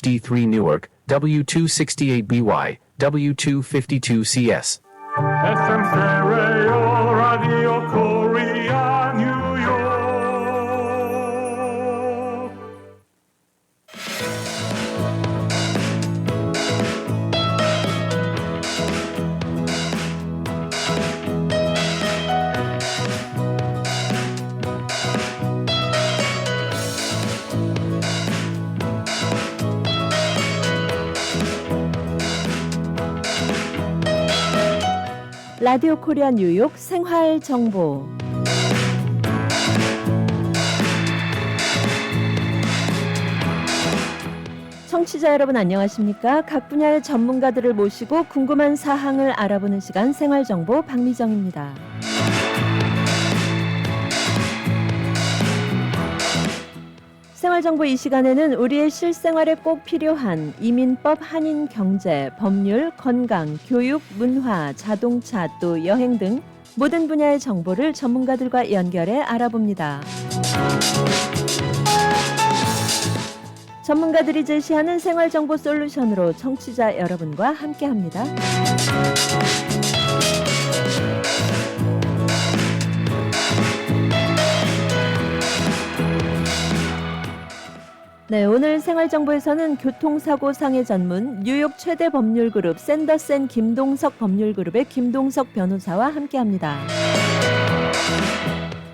HD3 Newark, W268BY, W252CS. FM stereo radio Korea 뉴욕. 라디오 코리아 뉴욕 생활 정보. 청취자 여러분 안녕하십니까? 각 분야의 전문가들을 모시고 궁금한 사항을 알아보는 시간 생활 정보 박미정입니다. 생활정보 이 시간에는 우리의 실생활에 꼭 필요한 이민법, 한인 경제, 법률, 건강, 교육, 문화, 자동차, 또 여행 등 모든 분야의 정보를 전문가들과 연결해 알아봅니다. 전문가들이 제시하는 생활정보 솔루션으로 청취자 여러분과 함께합니다. 네, 오늘 생활정보에서는 교통사고 상해 전문 뉴욕 최대 법률그룹 샌더슨 김동석 법률그룹의 김동석 변호사와 함께합니다.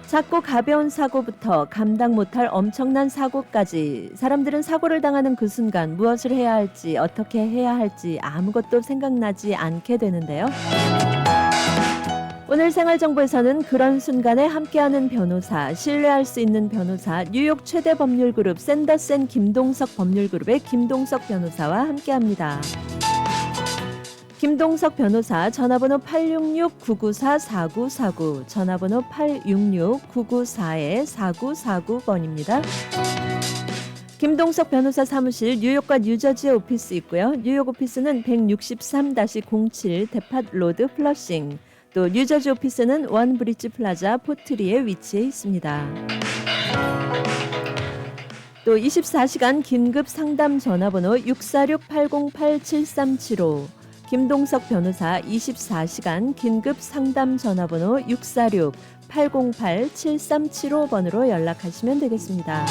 작고 가벼운 사고부터 감당 못할 엄청난 사고까지 사람들은 사고를 당하는 그 순간 무엇을 해야 할지 어떻게 해야 할지 아무것도 생각나지 않게 되는데요. 오늘 생활정보에서는 그런 순간에 함께하는 변호사, 신뢰할 수 있는 변호사, 뉴욕 최대 법률그룹 샌더슨 김동석 법률그룹의 김동석 변호사와 함께합니다. 김동석 변호사 전화번호 866-994-4949, 전화번호 866-994-4949번입니다. 김동석 변호사 사무실 뉴욕과 뉴저지에 오피스 있고요. 뉴욕 오피스는 163-07 데팟 로드 플러싱, 또 뉴저지 오피스는 원 브릿지 플라자 포트리에 위치해 있습니다. 또 24시간 긴급 상담 전화번호 646-808-7375, 김동석 변호사 24시간 긴급 상담 전화번호 646-808-7375번으로 연락하시면 되겠습니다.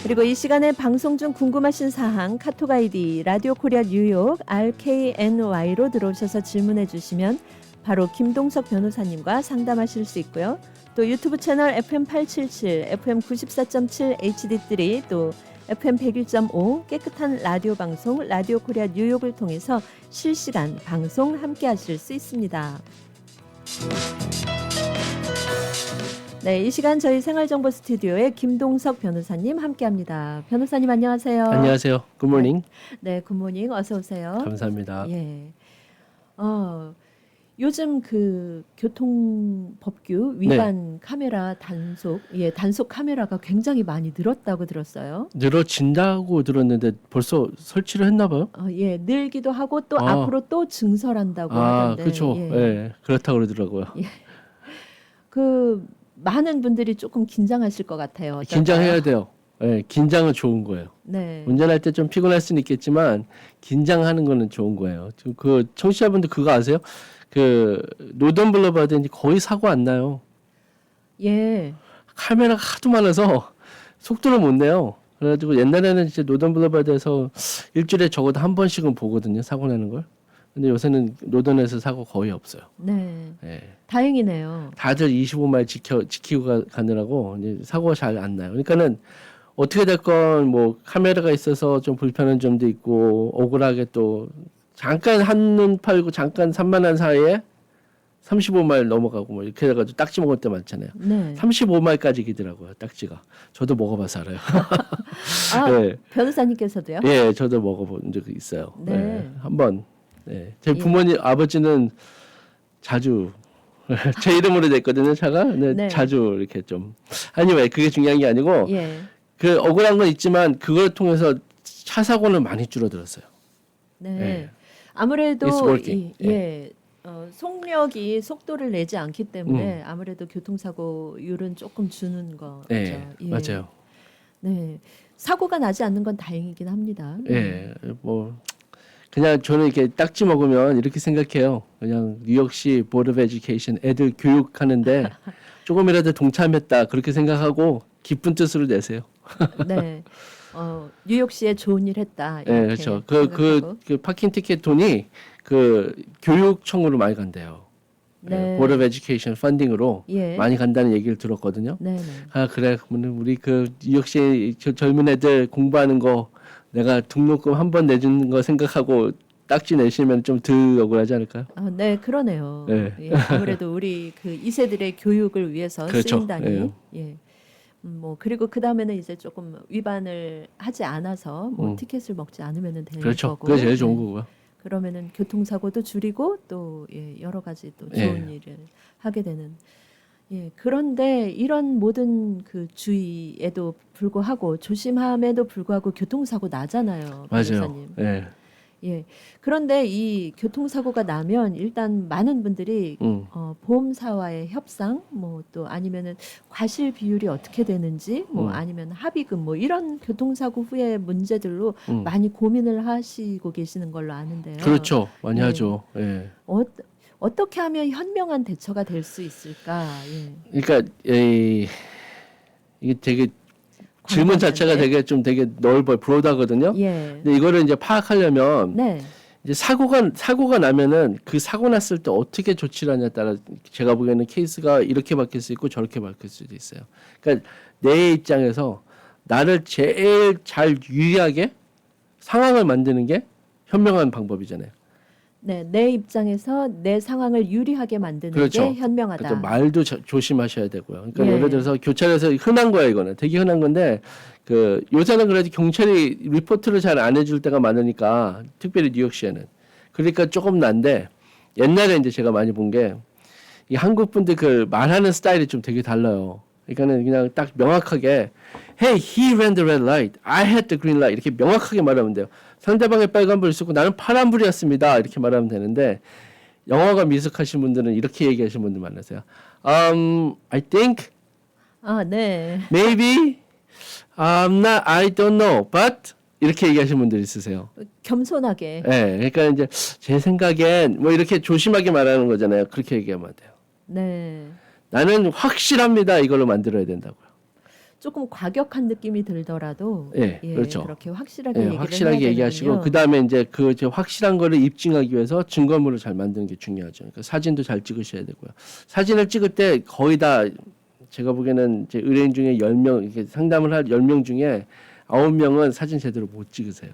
그리고 이 시간에 방송 중 궁금하신 사항 카톡 아이디 라디오 코리아 뉴욕 RKNY로 들어오셔서 질문해 주시면 바로 김동석 변호사님과 상담하실 수 있고요. 또 유튜브 채널 FM877, FM94.7 HD3, 또 FM 101.5 깨끗한 라디오 방송 라디오 코리아 뉴욕을 통해서 실시간 방송 함께 하실 수 있습니다. 네, 이 시간 저희 생활정보 스튜디오에 김동석 변호사님 함께합니다. 변호사님 안녕하세요. 안녕하세요. 굿모닝. 네, 굿모닝. 어서 오세요. 감사합니다. 예. 요즘 그 교통법규 위반 카메라 단속, 단속 카메라가 굉장히 많이 늘었다고 들었어요. 늘어진다고 들었는데 벌써 설치를 했나 봐요? 늘기도 하고 또 앞으로 또 증설한다고 하던데. 그렇죠. 예, 그렇다고 그러더라고요. 그 많은 분들이 조금 긴장하실 것 같아요. 어떨까요? 긴장해야 돼요. 예, 긴장은 좋은 거예요. 네. 운전할 때 좀 피곤할 수는 있겠지만 긴장하는 거는 좋은 거예요. 그 청취자분들 그거 아세요? 그 노던 블러바드인지 거의 사고 안 나요. 예. 카메라가 하도 많아서 속도를 못 내요. 그래가지고 옛날에는 이제 노던 블러바드에서 일주일에 적어도 한 번씩은 보거든요. 사고 나는 걸. 근데 요새는 노던에서 사고 거의 없어요. 네. 예. 다행이네요. 다들 25마일 지키고 가느라고 이제 사고가 잘 안 나요. 그러니까는 어떻게 됐건 뭐 카메라가 있어서 좀 불편한 점도 있고 억울하게 또 잠깐 한눈 팔고 잠깐 산만한 사이에 35마일 넘어가고 뭐 이렇게 해가지고 딱지 먹을 때 많잖아요. 네. 35마일까지 기더라고요. 딱지가. 저도 먹어봐서 알아요. 네. 변호사님께서도요? 예, 저도 먹어본 적이 있어요. 네. 네. 한번. 네. 제 부모님 아버지는 자주 제 이름으로 됐거든요, 차가. 네. 자주 이렇게 좀. 아니면 그게 중요한 게 아니고 그 억울한 건 있지만 그걸 통해서 차 사고는 많이 줄어들었어요. 네. 아무래도 속력이 속도를 내지 않기 때문에 아무래도 교통사고율은 조금 주는 거죠. 네, 맞아요. 네. 사고가 나지 않는 건 다행이긴 합니다. 예, 뭐 그냥 저는 이렇게 딱지 먹으면 이렇게 생각해요. 그냥 뉴욕시 보드 오브 에듀케이션 애들 교육하는데 조금이라도 동참했다 그렇게 생각하고 기쁜 뜻으로 내세요. 네. 뉴욕시에 좋은 일 했다. 이렇게 네, 그렇죠. 생각하고. 그 파킹 티켓 돈이 그 교육청으로 많이 간대요. 네. 보드 오브 에듀케이션 펀딩으로 예. 많이 간다는 얘기를 들었거든요. 네, 네. 아 그래, 그러면 우리 그 뉴욕시 젊은 애들 공부하는 거 내가 등록금 한 번 내주는 거 생각하고 딱지 내시면 좀 덜 억울하지 않을까요? 네, 그러네요. 네. 예, 아무래도 우리 그 2세들의 교육을 위해서 그렇죠. 쓰인다니. 예. 예. 뭐 그리고 그 다음에는 이제 조금 위반을 하지 않아서 뭐 티켓을 먹지 않으면은 되는 그렇죠. 거고. 그게 제일 좋은 네. 거고요. 그러면은 교통사고도 줄이고 또 여러 가지 또 좋은 일을 하게 되는. 예. 그런데 이런 모든 그 주의에도 불구하고 조심함에도 불구하고 교통사고 나잖아요. 맞아요. 변호사님. 예. 예. 그런데 이 교통사고가 나면 일단 많은 분들이 보험사와의 협상, 뭐 또 아니면은 과실 비율이 어떻게 되는지, 뭐 아니면 합의금, 뭐 이런 교통사고 후의 문제들로 많이 고민을 하시고 계시는 걸로 아는데요. 그렇죠. 많이 예. 하죠. 예. 어떻게 하면 현명한 대처가 될 수 있을까? 예. 그러니까 이게 되게 질문 자체가 되게 넓어요. 브로드하거든요. 예. 근데 이거를 이제 파악하려면 네. 이제 사고가 나면은 그 사고 났을 때 어떻게 조치를 하냐에 따라 제가 보기에는 케이스가 이렇게 바뀔 수 있고 저렇게 바뀔 수도 있어요. 그러니까 내 입장에서 나를 제일 잘 유의하게 상황을 만드는 게 현명한 방법이잖아요. 네, 내 입장에서 내 상황을 유리하게 만드는 그렇죠. 게 현명하다. 그래서 말도 조심하셔야 되고요. 그러니까 예. 예를 들어서 교차로에서 흔한 거예요, 이거는. 되게 흔한 건데 그 요새는 그래도 경찰이 리포트를 잘 안 해줄 때가 많으니까 특별히 뉴욕시에는 그러니까 조금 난데 옛날에 이제 제가 많이 본 게 이 한국 분들 그 말하는 스타일이 좀 되게 달라요. 그러니까는 그냥 딱 명확하게 Hey, he ran the red light. I had the green light. 이렇게 명확하게 말하면 돼요. 상대방이 빨간불을 쓰고 나는 파란불이었습니다. 이렇게 말하면 되는데 영어가 미숙하신 분들은 이렇게 얘기하시는 분들 많으세요. I think, 네. maybe, I don't know, but 이렇게 얘기하시는 분들이 있으세요. 겸손하게. 네, 그러니까 이제 제 생각엔 뭐 이렇게 조심하게 말하는 거잖아요. 그렇게 얘기하면 안 돼요. 네. 나는 확실합니다. 이걸로 만들어야 된다고요. 조금 과격한 느낌이 들더라도 예, 그렇죠. 그렇게 확실하게 네, 얘기를 확실하게 해야 얘기하시고 되는군요. 그 다음에 이제 그 확실한 거를 입증하기 위해서 증거물을 잘 만드는 게 중요하죠. 그러니까 사진도 잘 찍으셔야 되고요. 사진을 찍을 때 거의 다 제가 보기에는 이제 의뢰인 중에 10명 이렇게 상담을 할 10명 중에 9명은 사진 제대로 못 찍으세요.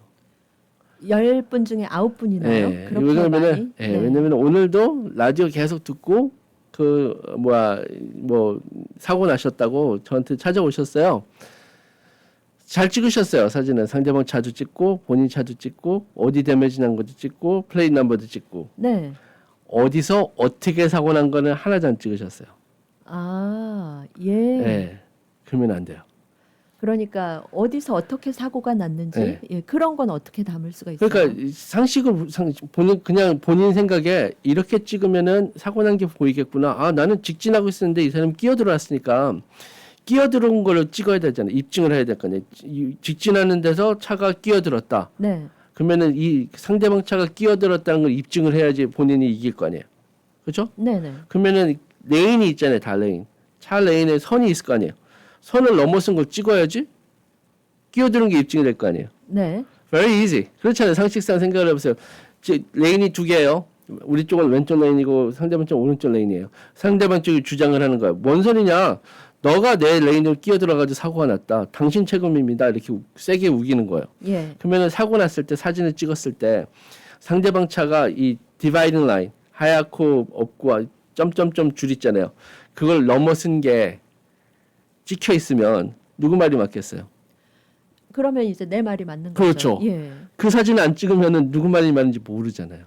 10분 중에 9분이나요? 네, 그렇게 많이? 왜냐면은 네. 왜냐면 오늘도 라디오 계속 듣고 그 뭐 사고 나셨다고 저한테 찾아오셨어요. 잘 찍으셨어요. 사진은 상대방 차도 찍고 본인 차도 찍고 어디 데미지 난 것도 찍고 플레이트 넘버도 찍고 네. 어디서 어떻게 사고 난 거는 하나도 안 찍으셨어요. 예. 네. 그러면 안 돼요. 그러니까 어디서 어떻게 사고가 났는지 네. 예, 그런 건 어떻게 담을 수가 있어요? 그러니까 그냥 본인 생각에 이렇게 찍으면은 사고 난 게 보이겠구나. 아, 나는 직진하고 있었는데 이 사람이 끼어들어왔으니까 끼어들어온 걸 찍어야 되잖아요. 입증을 해야 될 거 아니에요. 직진하는 데서 차가 끼어들었다. 네. 그러면은 이 상대방 차가 끼어들었다는 걸 입증을 해야지 본인이 이길 거 아니에요. 그렇죠? 네네. 그러면은 레인이 있잖아요. 다 레인. 차 레인에 선이 있을 거 아니에요. 선을 넘어선 걸 찍어야지 끼어드는 게 입증이 될 거 아니에요. 네. Very easy. 그렇잖아요. 상식상 생각을 해보세요. 레인이 두 개예요. 우리 쪽은 왼쪽 레인이고 상대방 쪽은 오른쪽 레인이에요. 상대방 쪽이 주장을 하는 거예요. 뭔 소리냐? 너가 내 레인으로 끼어들어가지고 사고가 났다. 당신 책임입니다. 이렇게 세게 우기는 거예요. 예. 그러면 사고 났을 때 사진을 찍었을 때 상대방 차가 이 디바이딩 라인 하얗고 없고 점점점 줄 있잖아요. 그걸 넘어선 게 찍혀 있으면 누구 말이 맞겠어요? 그러면 이제 내 말이 맞는 그렇죠. 거죠. 예. 그 사진을 안 찍으면은 누구 말이 맞는지 모르잖아요.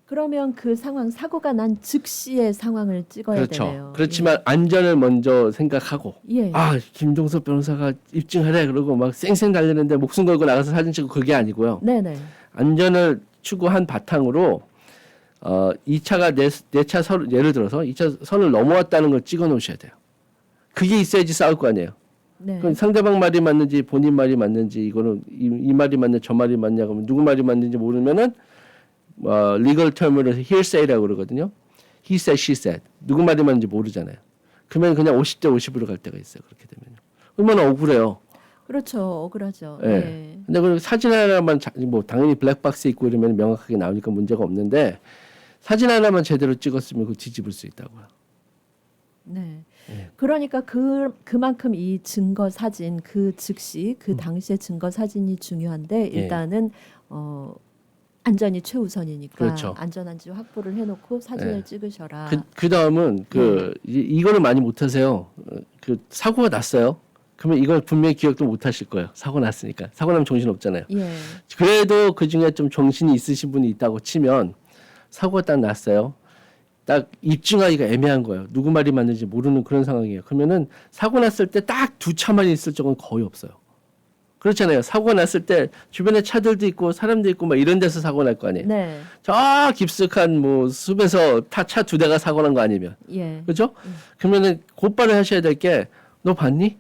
그러면 그 상황 사고가 난 즉시의 상황을 찍어야 그렇죠. 되네요. 그렇지만 안전을 먼저 생각하고 예. 아 김동석 변호사가 입증하래 그러고 막 쌩쌩 달리는데 목숨 걸고 나가서 사진 찍고 그게 아니고요. 네네. 안전을 추구한 바탕으로 이 차가 내 차 선 예를 들어서 이 차 선을 넘어왔다는 걸 찍어 놓으셔야 돼요. 그게 있어야지 싸울 거 아니에요. 네. 그럼 상대방 말이 맞는지 본인 말이 맞는지 이거는 이 말이 맞냐 저 말이 맞냐 그러면 누구 말이 맞는지 모르면은 리걸 term으로 hearsay라고 그러거든요. He said, she said. 누구 말이 맞는지 모르잖아요. 그러면 그냥 50대 50으로 갈 때가 있어요. 그렇게 되면 얼마나 억울해요. 그렇죠. 억울하죠. 예. 네. 근데 그 사진 하나만 뭐 당연히 블랙박스 있고 이러면 명확하게 나오니까 문제가 없는데 사진 하나만 제대로 찍었으면 그거 뒤집을 수 있다고요. 네. 예. 그러니까 그만큼 이 증거 사진 그 즉시 그 당시의 증거 사진이 중요한데 일단은 안전이 최우선이니까 그렇죠. 안전한지 확보를 해놓고 사진을 네. 찍으셔라. 그 다음은 이거를 많이 못하세요. 그 사고가 났어요. 그러면 이걸 분명히 기억도 못 하실 거예요. 사고 났으니까. 사고 나면 정신 없잖아요. 예. 그래도 그 중에 좀 정신이 있으신 분이 있다고 치면 사고가 딱 났어요. 딱 입증하기가 애매한 거예요. 누구 말이 맞는지 모르는 그런 상황이에요. 그러면은 사고 났을 때 딱 두 차만 있을 적은 거의 없어요. 그렇잖아요. 사고가 났을 때 주변에 차들도 있고 사람도 있고 막 이런 데서 사고 날 거 아니에요. 네. 저 깊숙한 뭐 숲에서 차 두 대가 사고 난 거 아니면. 예. 그렇죠? 그러면은 곧바로 하셔야 될 게 너 봤니?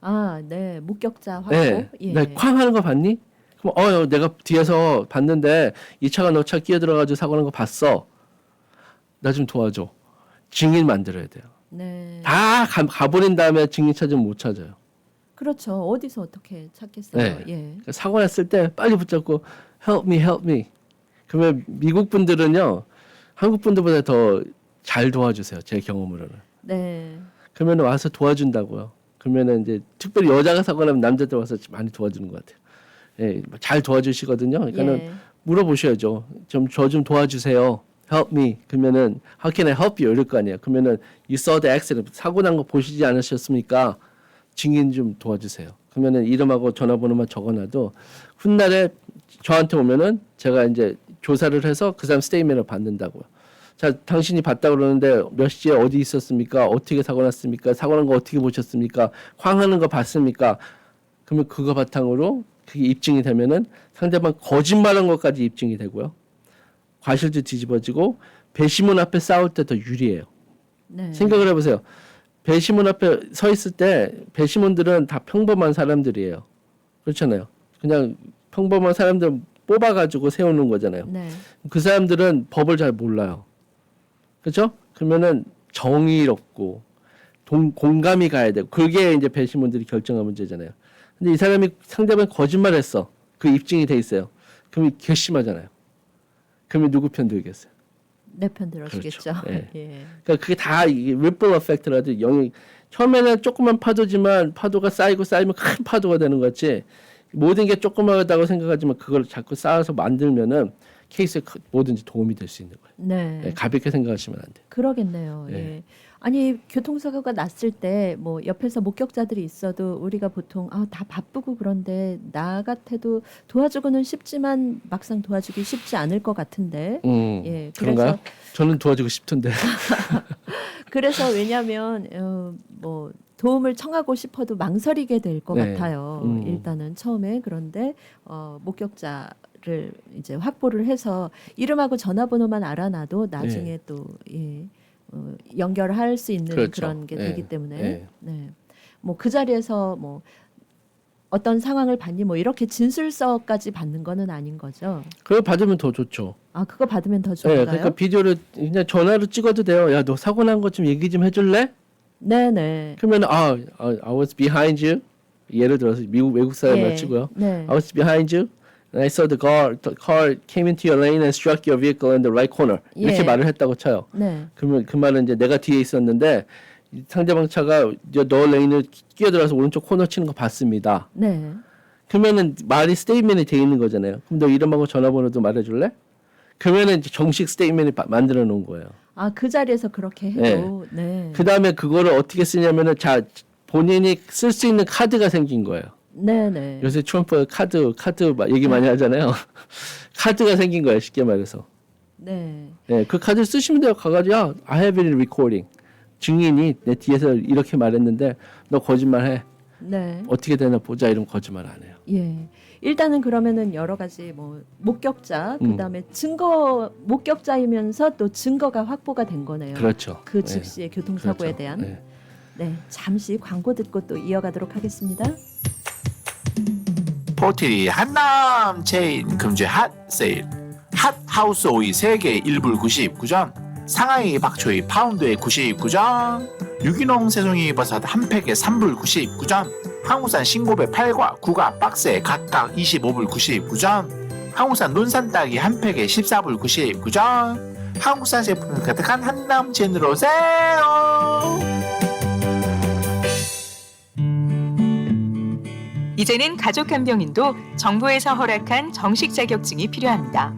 아, 네. 목격자 확보. 네. 예. 네, 쾅 하는 거 봤니? 그럼 내가 뒤에서 봤는데 이 차가 너 차 끼어 들어가지고 사고 난 거 봤어. 나 좀 도와줘. 증인 만들어야 돼요. 네. 다 가버린 다음에 증인 찾으면 못 찾아요. 그렇죠. 어디서 어떻게 찾겠어요? 네. 예. 그러니까 사고 났을 때 빨리 붙잡고 help me, help me. 그러면 미국 분들은요 한국 분들보다 더 잘 도와주세요. 제 경험으로는. 네. 그러면 와서 도와준다고요. 그러면은 이제 특별히 여자가 사고 나면 남자들 와서 많이 도와주는 것 같아요. 예, 잘 도와주시거든요. 그러니까는 예. 물어보셔야죠. 저 좀 도와주세요. Help me. 그러면은 How can I help you? 이럴 거 아니에요. 그러면은 You saw the accident. 사고 난 거 보시지 않으셨습니까? 증인 좀 도와주세요. 그러면은 이름하고 전화번호만 적어놔도 훗날에 저한테 오면은 제가 이제 조사를 해서 그 사람 스테이트먼트를 받는다고요. 자, 당신이 봤다 그러는데 몇 시에 어디 있었습니까? 어떻게 사고 났습니까? 사고 난 거 어떻게 보셨습니까? 쾅하는 거 봤습니까? 그러면 그거 바탕으로 그게 입증이 되면은 상대방 거짓말한 것까지 입증이 되고요. 과실도 뒤집어지고 배심원 앞에 싸울 때 더 유리해요. 네. 생각을 해보세요. 배심원 앞에 서 있을 때 배심원들은 다 평범한 사람들이에요. 그렇잖아요. 그냥 평범한 사람들 뽑아가지고 세우는 거잖아요. 네. 그 사람들은 법을 잘 몰라요. 그렇죠? 그러면은 정의롭고 공감이 가야 되고 그게 이제 배심원들이 결정한 문제잖아요. 근데 이 사람이 상대방이 거짓말했어. 그 입증이 돼 있어요. 그럼 괘씸하잖아요. 그러면 누구 편 들겠어요? 내 편 들어주겠죠. 그렇죠. 예. 예. 그러니까 그게 다 이게 리플 에펙트라도 영향. 처음에는 조그만 파도지만 파도가 쌓이고 쌓이면 큰 파도가 되는 것 같이 모든 게 조그마하다고 생각하지만 그걸 자꾸 쌓아서 만들면은 케이스에 뭐든지 도움이 될 수 있는 거예요. 네. 예, 가볍게 생각하시면 안 돼요. 그러겠네요. 예. 예. 아니 교통사고가 났을 때 뭐 옆에서 목격자들이 있어도 우리가 보통 다 바쁘고 그런데 나 같아도 도와주고는 싶지만 막상 도와주기 쉽지 않을 것 같은데. 예. 그런가요? 저는 도와주고 싶던데. 그래서 왜냐하면 뭐 도움을 청하고 싶어도 망설이게 될 것 네. 같아요. 일단은 처음에 그런데 목격자를 이제 확보를 해서 이름하고 전화번호만 알아놔도 나중에 또 연결할 수 있는 그렇죠. 그런 게 네. 되기 때문에 네. 네. 뭐 그 자리에서 뭐 어떤 상황을 봤니 뭐 이렇게 진술서까지 받는 거는 아닌 거죠. 그걸 받으면 더 좋죠. 아 그거 받으면 더 네, 좋은가요? 그러니까 비디오를 그냥 전화로 찍어도 돼요. 야, 너 사고 난 거 좀 얘기 좀 해줄래? 네네. 그러면 I was behind you. 예를 들어서 외국 사람을 치고요. 네. I was behind you. And I saw the car came into your lane and struck your vehicle in the right corner. 이렇게 예. 말을 했다고 쳐요. 네. 그러면 그 말은 이제 내가 뒤에 있었는데 이 상대방 차가 너 레인을 끼어들어서 오른쪽 코너 치는 거 봤습니다. 네. 그러면은 말이 스테이트먼트이 돼 있는 거잖아요. 그럼 너 이름하고 전화번호도 말해줄래? 그러면은 이제 정식 스테이트먼트 만들어 놓은 거예요. 아, 그 자리에서 그렇게 해도 네. 그 다음에 그거를 어떻게 쓰냐면은 본인이 쓸 수 있는 카드가 생긴 거예요. 네네. 요새 트럼프 카드 얘기 많이 하잖아요. 카드가 생긴 거예요. 쉽게 말해서. 네. 네, 그 카드 쓰시면 돼요. 가가지고 야, I have it in recording. 증인이 내 뒤에서 이렇게 말했는데 너 거짓말해. 네. 어떻게 되나 보자. 이러면 거짓말 안 해요. 예. 일단은 그러면은 여러 가지 뭐 목격자 그다음에 목격자이면서 또 증거가 확보가 된 거네요. 그렇죠. 그 즉시의 교통사고에 그렇죠. 대한. 네. 네, 잠시 광고 듣고 또 이어가도록 하겠습니다. 포티리 한남 체인 금주의 핫 세일. 핫 하우스 오이 3개 1불 99전, 상하이 박초이 파운드에 99전, 유기농 새송이 버섯 한 팩에 3불 99전, 한국산 싱고배 8과 9가 박스에 각각 25불 99전, 한국산 논산 딸기 한 팩에 14불 99전, 한국산 제품 가득한 한남 체인으로 오세요. 이제는 가족 간병인도 정부에서 허락한 정식 자격증이 필요합니다.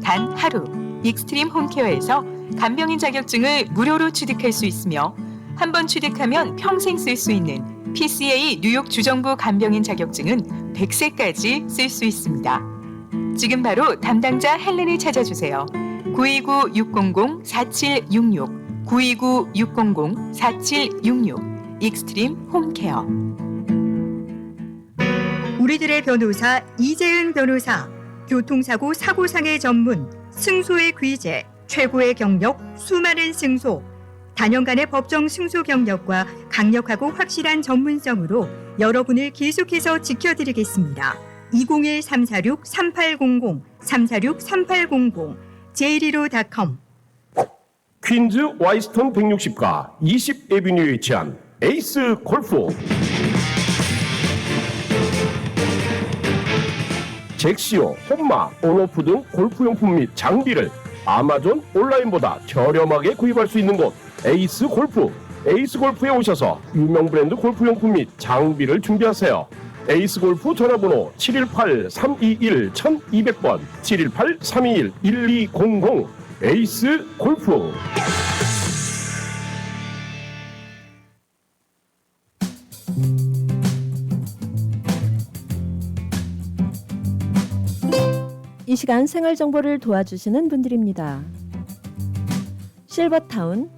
단 하루 익스트림 홈케어에서 간병인 자격증을 무료로 취득할 수 있으며 한 번 취득하면 평생 쓸 수 있는 PCA 뉴욕 주정부 간병인 자격증은 100세까지 쓸 수 있습니다. 지금 바로 담당자 헬렌을 찾아주세요. 929-600-4766 929-600-4766 익스트림 홈케어. 우리들의 변호사 이재은 변호사, 교통사고 사고상해 전문, 승소의 귀재, 최고의 경력, 수많은 승소, 다년간의 법정 승소 경력과 강력하고 확실한 전문성으로 여러분을 계속해서 지켜드리겠습니다. 201-346-3800, 346-3800, j115.com. 퀸즈 와이스턴 160가 20에비뉴에 위치한 에이스 골프. 잭시오, 홈마, 온오프 등 골프용품 및 장비를 아마존 온라인보다 저렴하게 구입할 수 있는 곳 에이스 골프. 에이스 골프에 오셔서 유명 브랜드 골프용품 및 장비를 준비하세요. 에이스 골프 전화번호 718-321-1200번 718-321-1200 에이스 골프. 이 시간 생활 정보를 도와주시는 분들입니다. 실버타운,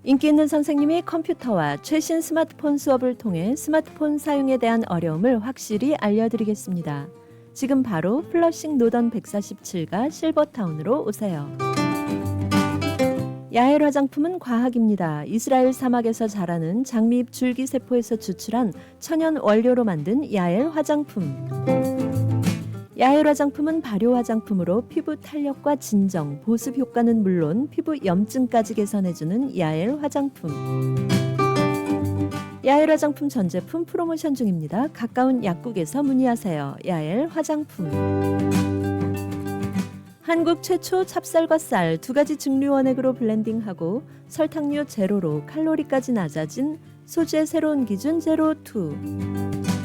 인기 있는 선생님이 컴퓨터와 최신 스마트폰 수업을 통해 스마트폰 사용에 대한 어려움을 확실히 알려드리겠습니다. 지금 바로 플러싱 노던 147가 실버타운으로 오세요. 야엘 화장품은 과학입니다. 이스라엘 사막에서 자라는 장미잎 줄기세포에서 추출한 천연 원료로 만든 야엘 화장품. 야엘 화장품은 발효 화장품으로 피부 탄력과 진정, 보습 효과는 물론 피부 염증까지 개선해주는 야엘 화장품. 야엘 화장품 전 제품 프로모션 중입니다. 가까운 약국에서 문의하세요. 야엘 화장품. 한국 최초 찹쌀과 쌀 2가지 증류 원액으로 블렌딩하고 설탕류 제로로 칼로리까지 낮아진 소주의 새로운 기준 제로2.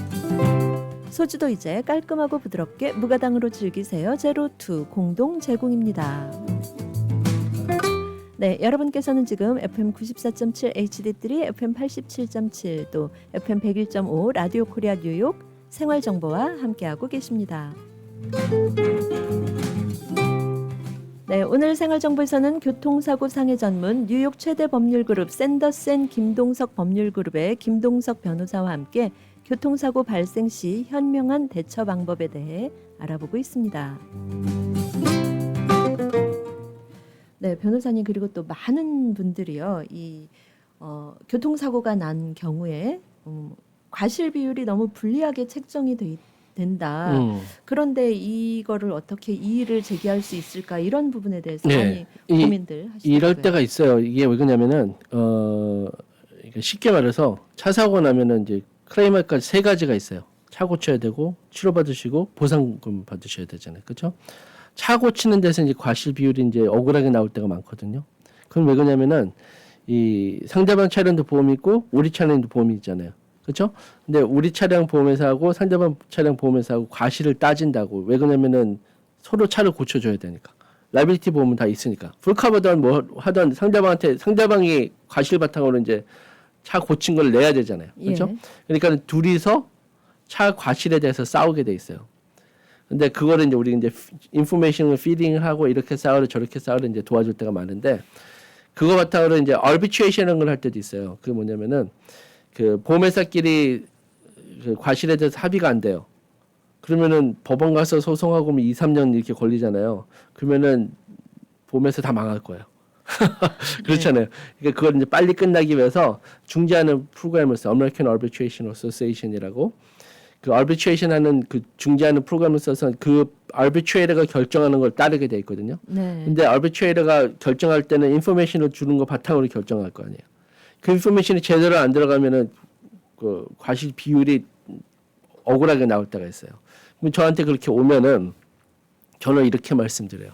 소주도 이제 깔끔하고 부드럽게 무가당으로 즐기세요. 제로2 공동 제공입니다. 네, 여러분께서는 지금 FM 94.7 HD3, FM 87.7, 또 FM 101.5 라디오 코리아 뉴욕 생활정보와 함께하고 계십니다. 네, 오늘 생활정보에서는 교통사고 상해 전문 뉴욕 최대 법률그룹 샌더슨 김동석 법률그룹의 김동석 변호사와 함께 교통사고 발생 시 현명한 대처 방법에 대해 알아보고 있습니다. 네, 변호사님, 그리고 또 많은 분들이요, 교통사고가 난 경우에 과실 비율이 너무 불리하게 책정이 된다. 그런데 이거를 어떻게 이의를 제기할 수 있을까, 이런 부분에 대해서 많이 고민들 하시더라고요. 이럴 때가 있어요. 이게 왜 그러냐면은 쉽게 말해서 차 사고 나면은 이제 클레임할까지 3가지가 있어요. 차 고쳐야 되고 치료받으시고 보상금 받으셔야 되잖아요. 그렇죠? 차 고치는 데서 이제 과실 비율이 이제 억울하게 나올 때가 많거든요. 그럼 왜 그러냐면은 이 상대방 차량도 보험이 있고 우리 차량도 보험이 있잖아요. 그렇죠? 근데 우리 차량 보험회사하고 상대방 차량 보험회사하고 과실을 따진다고. 왜 그러냐면은 서로 차를 고쳐줘야 되니까. 라이빌리티 보험은 다 있으니까. 풀커버든 뭐 하든 상대방이 과실 바탕으로 이제 차 고친 걸 내야 되잖아요. 그렇죠? 예. 그러니까 둘이서 차 과실에 대해서 싸우게 돼 있어요. 근데 그거를 이제 우리 이제 인포메이션을 피딩을 하고 이렇게 싸우려 저렇게 싸우려 이제 도와줄 때가 많은데, 그거 바탕으로 이제 arbitration 걸 할 때도 있어요. 그게 뭐냐면은 그 보험회사끼리 그 과실에 대해서 합의가 안 돼요. 그러면은 법원 가서 소송하고 2, 3년 이렇게 걸리잖아요. 그러면은 보험회사 다 망할 거예요. 그렇잖아요. 그러니까 그걸 이제 빨리 끝나기 위해서 중재하는 프로그램을 써. American Arbitration Association이라고. 그 arbitration 하는 그 중재하는 프로그램을 써서 그 arbitrator가 결정하는 걸 따르게 돼 있거든요. 네. 근데 arbitrator가 결정할 때는 인포메이션을 주는 거 바탕으로 결정할 거 아니에요. 그 인포메이션이 제대로 안 들어가면은 그 과실 비율이 억울하게 나올 때가 있어요. 그럼 저한테 그렇게 오면은 저는 이렇게 말씀드려요.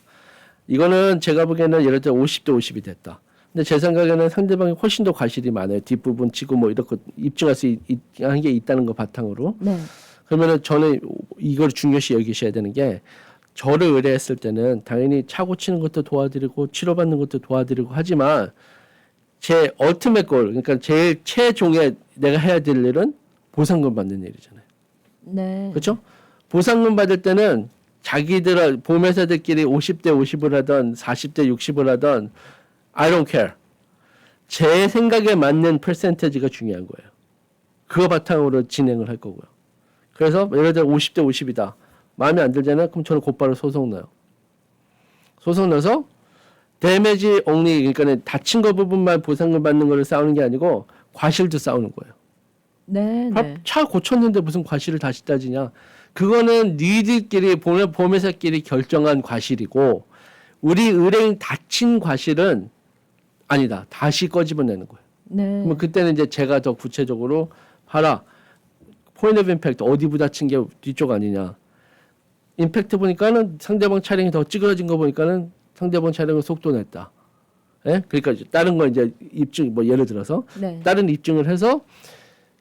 이거는 제가 보기에는 예를 들어 50대 50이 됐다. 근데 제 생각에는 상대방이 훨씬 더 과실이 많아요. 뒷부분 치고 뭐 이렇게 입증할 수 한 게 있다는 거 바탕으로. 네. 그러면은 저는 이걸 중요시 여기셔야 되는 게 저를 의뢰했을 때는 당연히 차 고치는 것도 도와드리고 치료받는 것도 도와드리고 하지만 제 얼티밋 골, 그러니까 제일 최종에 내가 해야 될 일은 보상금 받는 일이잖아요. 네. 그렇죠? 보상금 받을 때는 자기들 보험회사들끼리 50대 50을 하던 40대 60을 하던 I don't care. 제 생각에 맞는 퍼센테이지가 중요한 거예요. 그거 바탕으로 진행을 할 거고요. 그래서 예를 들어 50대 50이다. 마음에 안 들잖아요. 그럼 저는 곧바로 소송 넣어요. 소송 넣어서 데미지 only, 그러니까 다친 거 부분만 보상금 받는 거를 싸우는 게 아니고 과실도 싸우는 거예요. 네. 네. 차 고쳤는데 무슨 과실을 다시 따지냐. 그거는 니들끼리 보험회사끼리 결정한 과실이고 우리 의뢰인 다친 과실은 아니다. 다시 꺼집어내는 거예요. 네. 그러면 그때는 이제 제가 더 구체적으로 봐라. 포인트 오브 임팩트 어디 부딪힌 게 뒤쪽 아니냐. 임팩트 보니까는 상대방 차량이 더 찌그러진 거 보니까는 상대방 차량은 속도 냈다. 예? 그러니까 이제 다른 거 이제 입증 뭐 예를 들어서 네. 다른 입증을 해서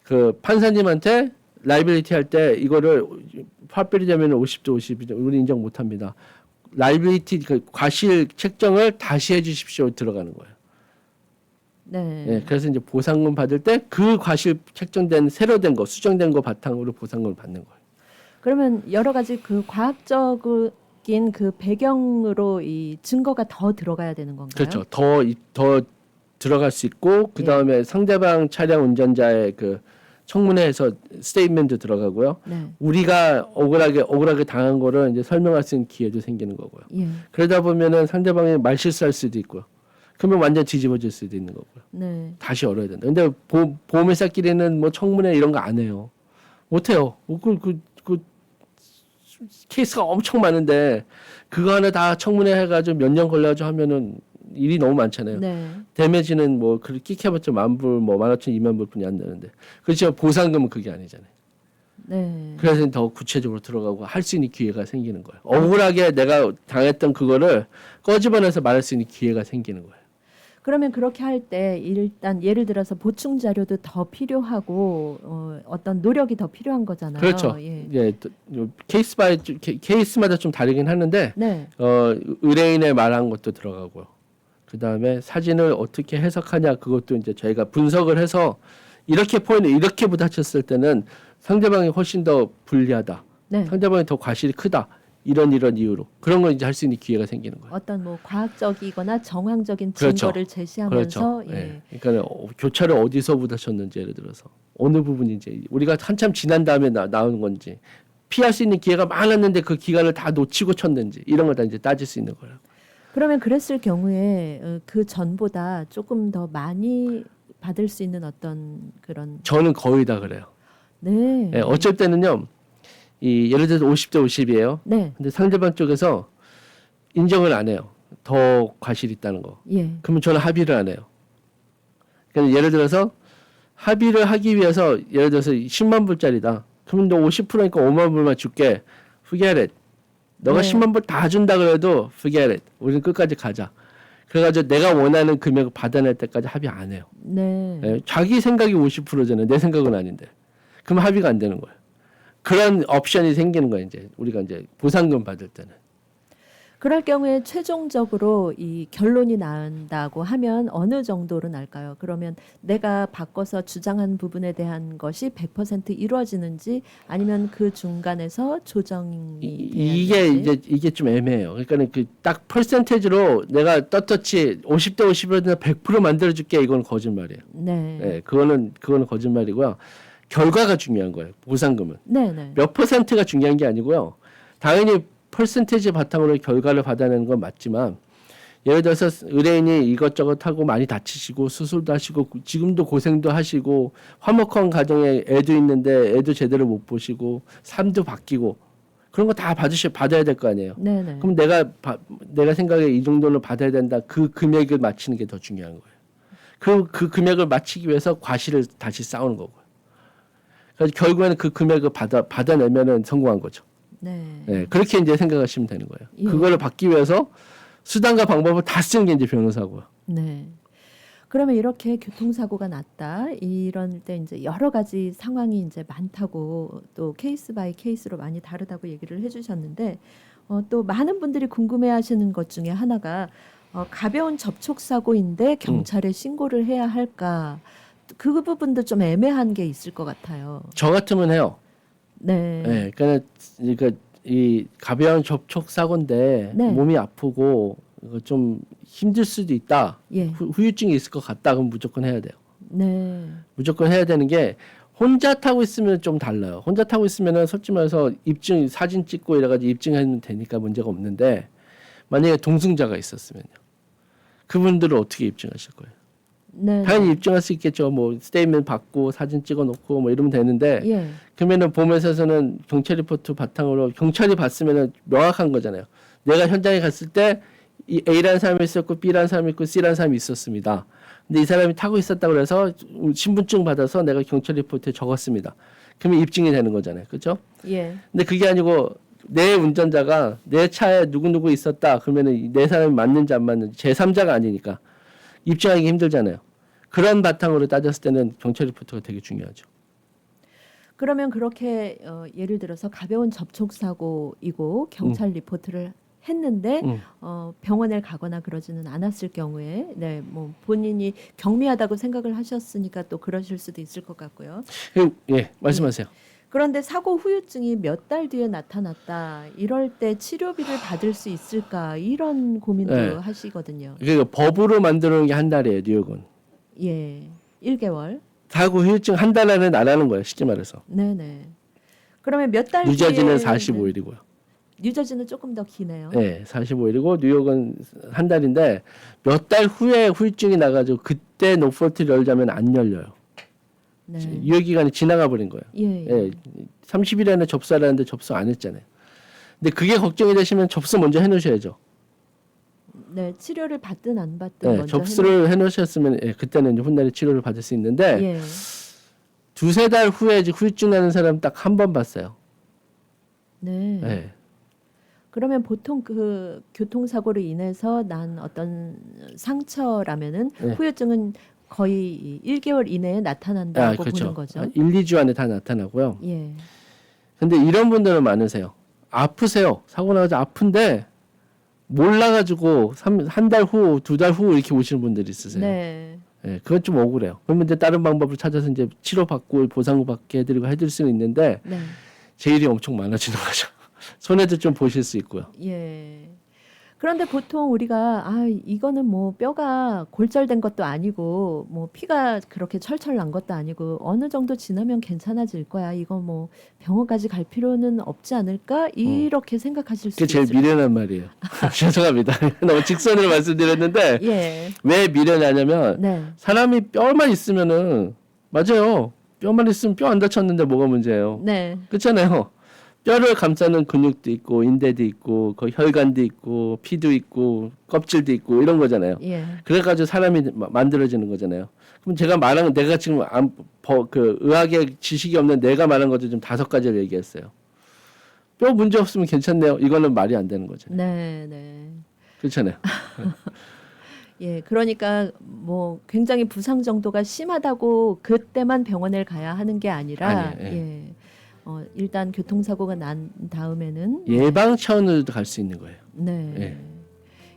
그 판사님한테 라이빌리티 할 때 이거를 파별이 되면 50대 50이죠. 우리 인정 못 합니다. 라이빌리티 그 과실 책정을 다시 해 주십시오 들어가는 거예요. 네. 예, 그래서 이제 보상금 받을 때 그 과실 책정된 새로 된 거 수정된 거 바탕으로 보상금을 받는 거예요. 그러면 여러 가지 그 과학적인 그 배경으로 이 증거가 더 들어가야 되는 건가요? 그렇죠. 더 들어갈 수 있고 그 다음에 상대방 차량 운전자의 그 청문회에서 스테이트멘트 들어가고요. 네. 우리가 억울하게 당한 거를 이제 설명할 수 있는 기회도 생기는 거고요. 예. 그러다 보면은 상대방이 말 실수할 수도 있고요. 그러면 완전 뒤집어질 수도 있는 거고요. 네. 다시 열어야 된다. 근데 보험회사끼리는 뭐 청문회 이런 거 안 해요. 못 해요. 그 케이스가 엄청 많은데 그거 하나 다 청문회 해가지고 몇 년 걸려가지고 하면은 일이 너무 많잖아요. 네. 데미지는 뭐 그렇게 끼켜봤자 10,000불, 뭐 15,000, 20,000불 뿐이 안 되는데 그렇지만 보상금은 그게 아니잖아요. 네. 그래서 더 구체적으로 들어가고 할 수 있는 기회가 생기는 거예요. 억울하게 내가 당했던 그거를 꺼집어내서 말할 수 있는 기회가 생기는 거예요. 그러면 그렇게 할 때 일단 예를 들어서 보충 자료도 더 필요하고 어떤 노력이 더 필요한 거잖아요. 그렇죠. 예. 예, 케이스마다 좀 다르긴 하는데 네. 의뢰인의 말한 것도 들어가고요. 그 다음에 사진을 어떻게 해석하냐 그것도 이제 저희가 분석을 해서 이렇게 이렇게 부딪혔을 때는 상대방이 훨씬 더 불리하다. 네. 상대방이 더 과실이 크다. 이런 이유로 그런 걸 이제 할 수 있는 기회가 생기는 거예요. 어떤 뭐 과학적이거나 정황적인 그렇죠. 증거를 제시하면서 그렇죠. 예. 예. 그러니까 교차를 어디서 부딪혔는지 예를 들어서 어느 부분인지 우리가 한참 지난 다음에 나오는 건지 피할 수 있는 기회가 많았는데 그 기간을 다 놓치고 쳤는지 이런 걸 다 이제 따질 수 있는 거예요. 그러면 그랬을 경우에 그 전보다 조금 더 많이 받을 수 있는 어떤 그런 저는 거의 다 그래요. 네. 예, 어쩔 때는요. 예를 들어서 50대 50이에요. 네. 근데 상대방 쪽에서 인정을 안 해요. 더 과실이 있다는 거. 예. 그러면 저는 합의를 안 해요. 그러니까 예를 들어서 합의를 하기 위해서 예를 들어서 10만 불짜리다. 그러면 너 50%니까 5만 불만 줄게. Forget it. 너가 네. 10만 불 다 준다 그래도 forget it. 우리는 끝까지 가자. 그래가지고 내가 원하는 금액을 받아낼 때까지 합의 안 해요. 네. 예, 자기 생각이 50%잖아요. 내 생각은 아닌데. 그럼 합의가 안 되는 거예요. 그런 옵션이 생기는 거예요. 이제 우리가 이제 보상금 받을 때는. 그럴 경우에 최종적으로 이 결론이 난다고 하면 어느 정도로 날까요? 그러면 내가 바꿔서 주장한 부분에 대한 것이 100% 이루어지는지 아니면 그 중간에서 조정이 이게 좀 애매해요. 그러니까 그딱 퍼센테이지로 내가 떳떳이 50대 50으로 100% 만들어줄게 이건 거짓말이에요. 네. 네, 그거는 거짓말이고요. 결과가 중요한 거예요. 보상금은 네. 몇 퍼센트가 중요한 게 아니고요. 당연히 퍼센테이지 바탕으로 결과를 받아내는 건 맞지만 예를 들어서 의뢰인이 이것저것 하고 많이 다치시고 수술도 하시고 지금도 고생도 하시고 화목한 가정에 애도 있는데 애도 제대로 못 보시고 삶도 바뀌고 그런 거 다 받아야 될 거 아니에요. 네네. 그럼 내가 생각에 이 정도는 받아야 된다. 그 금액을 맞추는 게 더 중요한 거예요. 그 금액을 맞추기 위해서 과실을 다시 쌓는 거고요. 그래서 결국에는 그 금액을 받아내면은 성공한 거죠. 네. 네, 그렇게 이제 생각하시면 되는 거예요. 예. 그거를 받기 위해서 수단과 방법을 다 쓰는 게 이제 변호사고요. 네. 그러면 이렇게 교통사고가 났다. 이럴 때 이제 여러 가지 상황이 이제 많다고 또 케이스 바이 케이스로 많이 다르다고 얘기를 해주셨는데 또 많은 분들이 궁금해하시는 것 중에 하나가 가벼운 접촉사고인데 경찰에 신고를 해야 할까? 그 부분도 좀 애매한 게 있을 것 같아요. 저 같으면 해요. 네. 네, 그러니까 이 가벼운 접촉 사고인데 네. 몸이 아프고 이거 좀 힘들 수도 있다. 예. 후유증이 있을 것 같다. 그럼 무조건 해야 돼요. 네. 무조건 해야 되는 게 혼자 타고 있으면 좀 달라요. 혼자 타고 있으면은 솔직히 말해서 사진 찍고 이래가지고 입증하면 되니까 문제가 없는데 만약에 동승자가 있었으면요. 그분들을 어떻게 입증하실 거예요? 네. 당연히 입증할 수 있겠죠. 뭐 스테이트먼트 받고 사진 찍어놓고 뭐 이러면 되는데 예. 그러면은 보면서는 경찰 리포트 바탕으로 경찰이 봤으면은 명확한 거잖아요. 내가 현장에 갔을 때 이 A라는 사람이 있었고 B라는 사람이 있고 C라는 사람이 있었습니다. 근데 이 사람이 타고 있었다고 그래서 신분증 받아서 내가 경찰 리포트에 적었습니다. 그러면 입증이 되는 거잖아요. 그렇죠? 예. 근데 그게 아니고 내 운전자가 내 차에 누구누구 있었다. 그러면은 내 사람이 맞는지 안 맞는지 제3자가 아니니까 입증하기 힘들잖아요. 그런 바탕으로 따졌을 때는 경찰 리포트가 되게 중요하죠. 그러면 그렇게 예를 들어서 가벼운 접촉 사고이고 경찰 리포트를 했는데 병원에 가거나 그러지는 않았을 경우에 네, 뭐 본인이 경미하다고 생각을 하셨으니까 또 그러실 수도 있을 것 같고요. 예, 말씀하세요. 그런데 사고 후유증이 몇 달 뒤에 나타났다. 이럴 때 치료비를 받을 수 있을까? 이런 고민도 네. 하시거든요. 그러니까 법으로 만드는 게 한 달이에요, 뉴욕은. 예. 1개월. 사고 후유증 한 달 안에는 안 하는 거예요, 쉽게 말해서. 네네. 그러면 몇 달 뉴저지는 뒤에는- 45일이고요. 뉴저지는 조금 더 기네요. 네, 45일이고 뉴욕은 한 달인데 몇 달 후에 후유증이 나가지고 그때 노폴트를 열자면 안 열려요. 네. 유효 기간이 지나가 버린 거예요. 예. 예, 30일 안에 접수하라는데 접수 안 했잖아요. 근데 그게 걱정이 되시면 접수 먼저 해놓으셔야죠. 네, 치료를 받든 안 받든 네, 먼저 접수를 해놓으셨으면 예, 그때는 이제 훗날에 치료를 받을 수 있는데 예. 두세 달 후에 이제 후유증 나는 사람 딱 한 번 봤어요. 네. 네. 그러면 보통 그 교통사고로 인해서 난 어떤 상처라면은 네. 후유증은 거의 1개월 이내에 나타난다고 보는 거죠. 1, 2주 안에 다 나타나고요. 예. 근데 이런 분들은 많으세요. 아프세요. 사고 나서 아픈데 몰라가지고 한 달 후, 두 달 후 이렇게 오시는 분들이 있으세요. 네. 예, 그건 좀 억울해요. 그러면 이제 다른 방법을 찾아서 이제 치료받고 보상을 받게 해드리고 해드릴 수는 있는데 네. 제 일이 엄청 많아지는 거죠. 손해도 좀 보실 수 있고요. 예. 그런데 보통 우리가 이거는 뭐 뼈가 골절된 것도 아니고 뭐 피가 그렇게 철철 난 것도 아니고 어느 정도 지나면 괜찮아질 거야. 이거 뭐 병원까지 갈 필요는 없지 않을까? 이렇게 생각하실 수 그게 제일 있을 미련한 말이에요. 죄송합니다. 너무 직선으로 말씀드렸는데 예. 왜 미련하냐면 네. 사람이 뼈만 있으면은 맞아요. 뼈만 있으면 뼈 안 다쳤는데 뭐가 문제예요. 네. 그렇잖아요. 뼈를 감싸는 근육도 있고 인대도 있고 그 혈관도 있고 피도 있고 껍질도 있고 이런 거잖아요. 예. 그래가지고 사람이 만들어지는 거잖아요. 그럼 제가 말한 내가 지금 그 의학의 지식이 없는 내가 말한 것도 좀 5가지를 얘기했어요. 뼈 문제 없으면 괜찮네요. 이거는 말이 안 되는 거잖아요. 네, 네. 그렇잖아요. 예, 그러니까 뭐 굉장히 부상 정도가 심하다고 그때만 병원에 가야 하는 게 아니라 아니에요, 예. 예. 일단 교통사고가 난 다음에는 예방 차원으로도 갈 수 있는 거예요. 네. 예.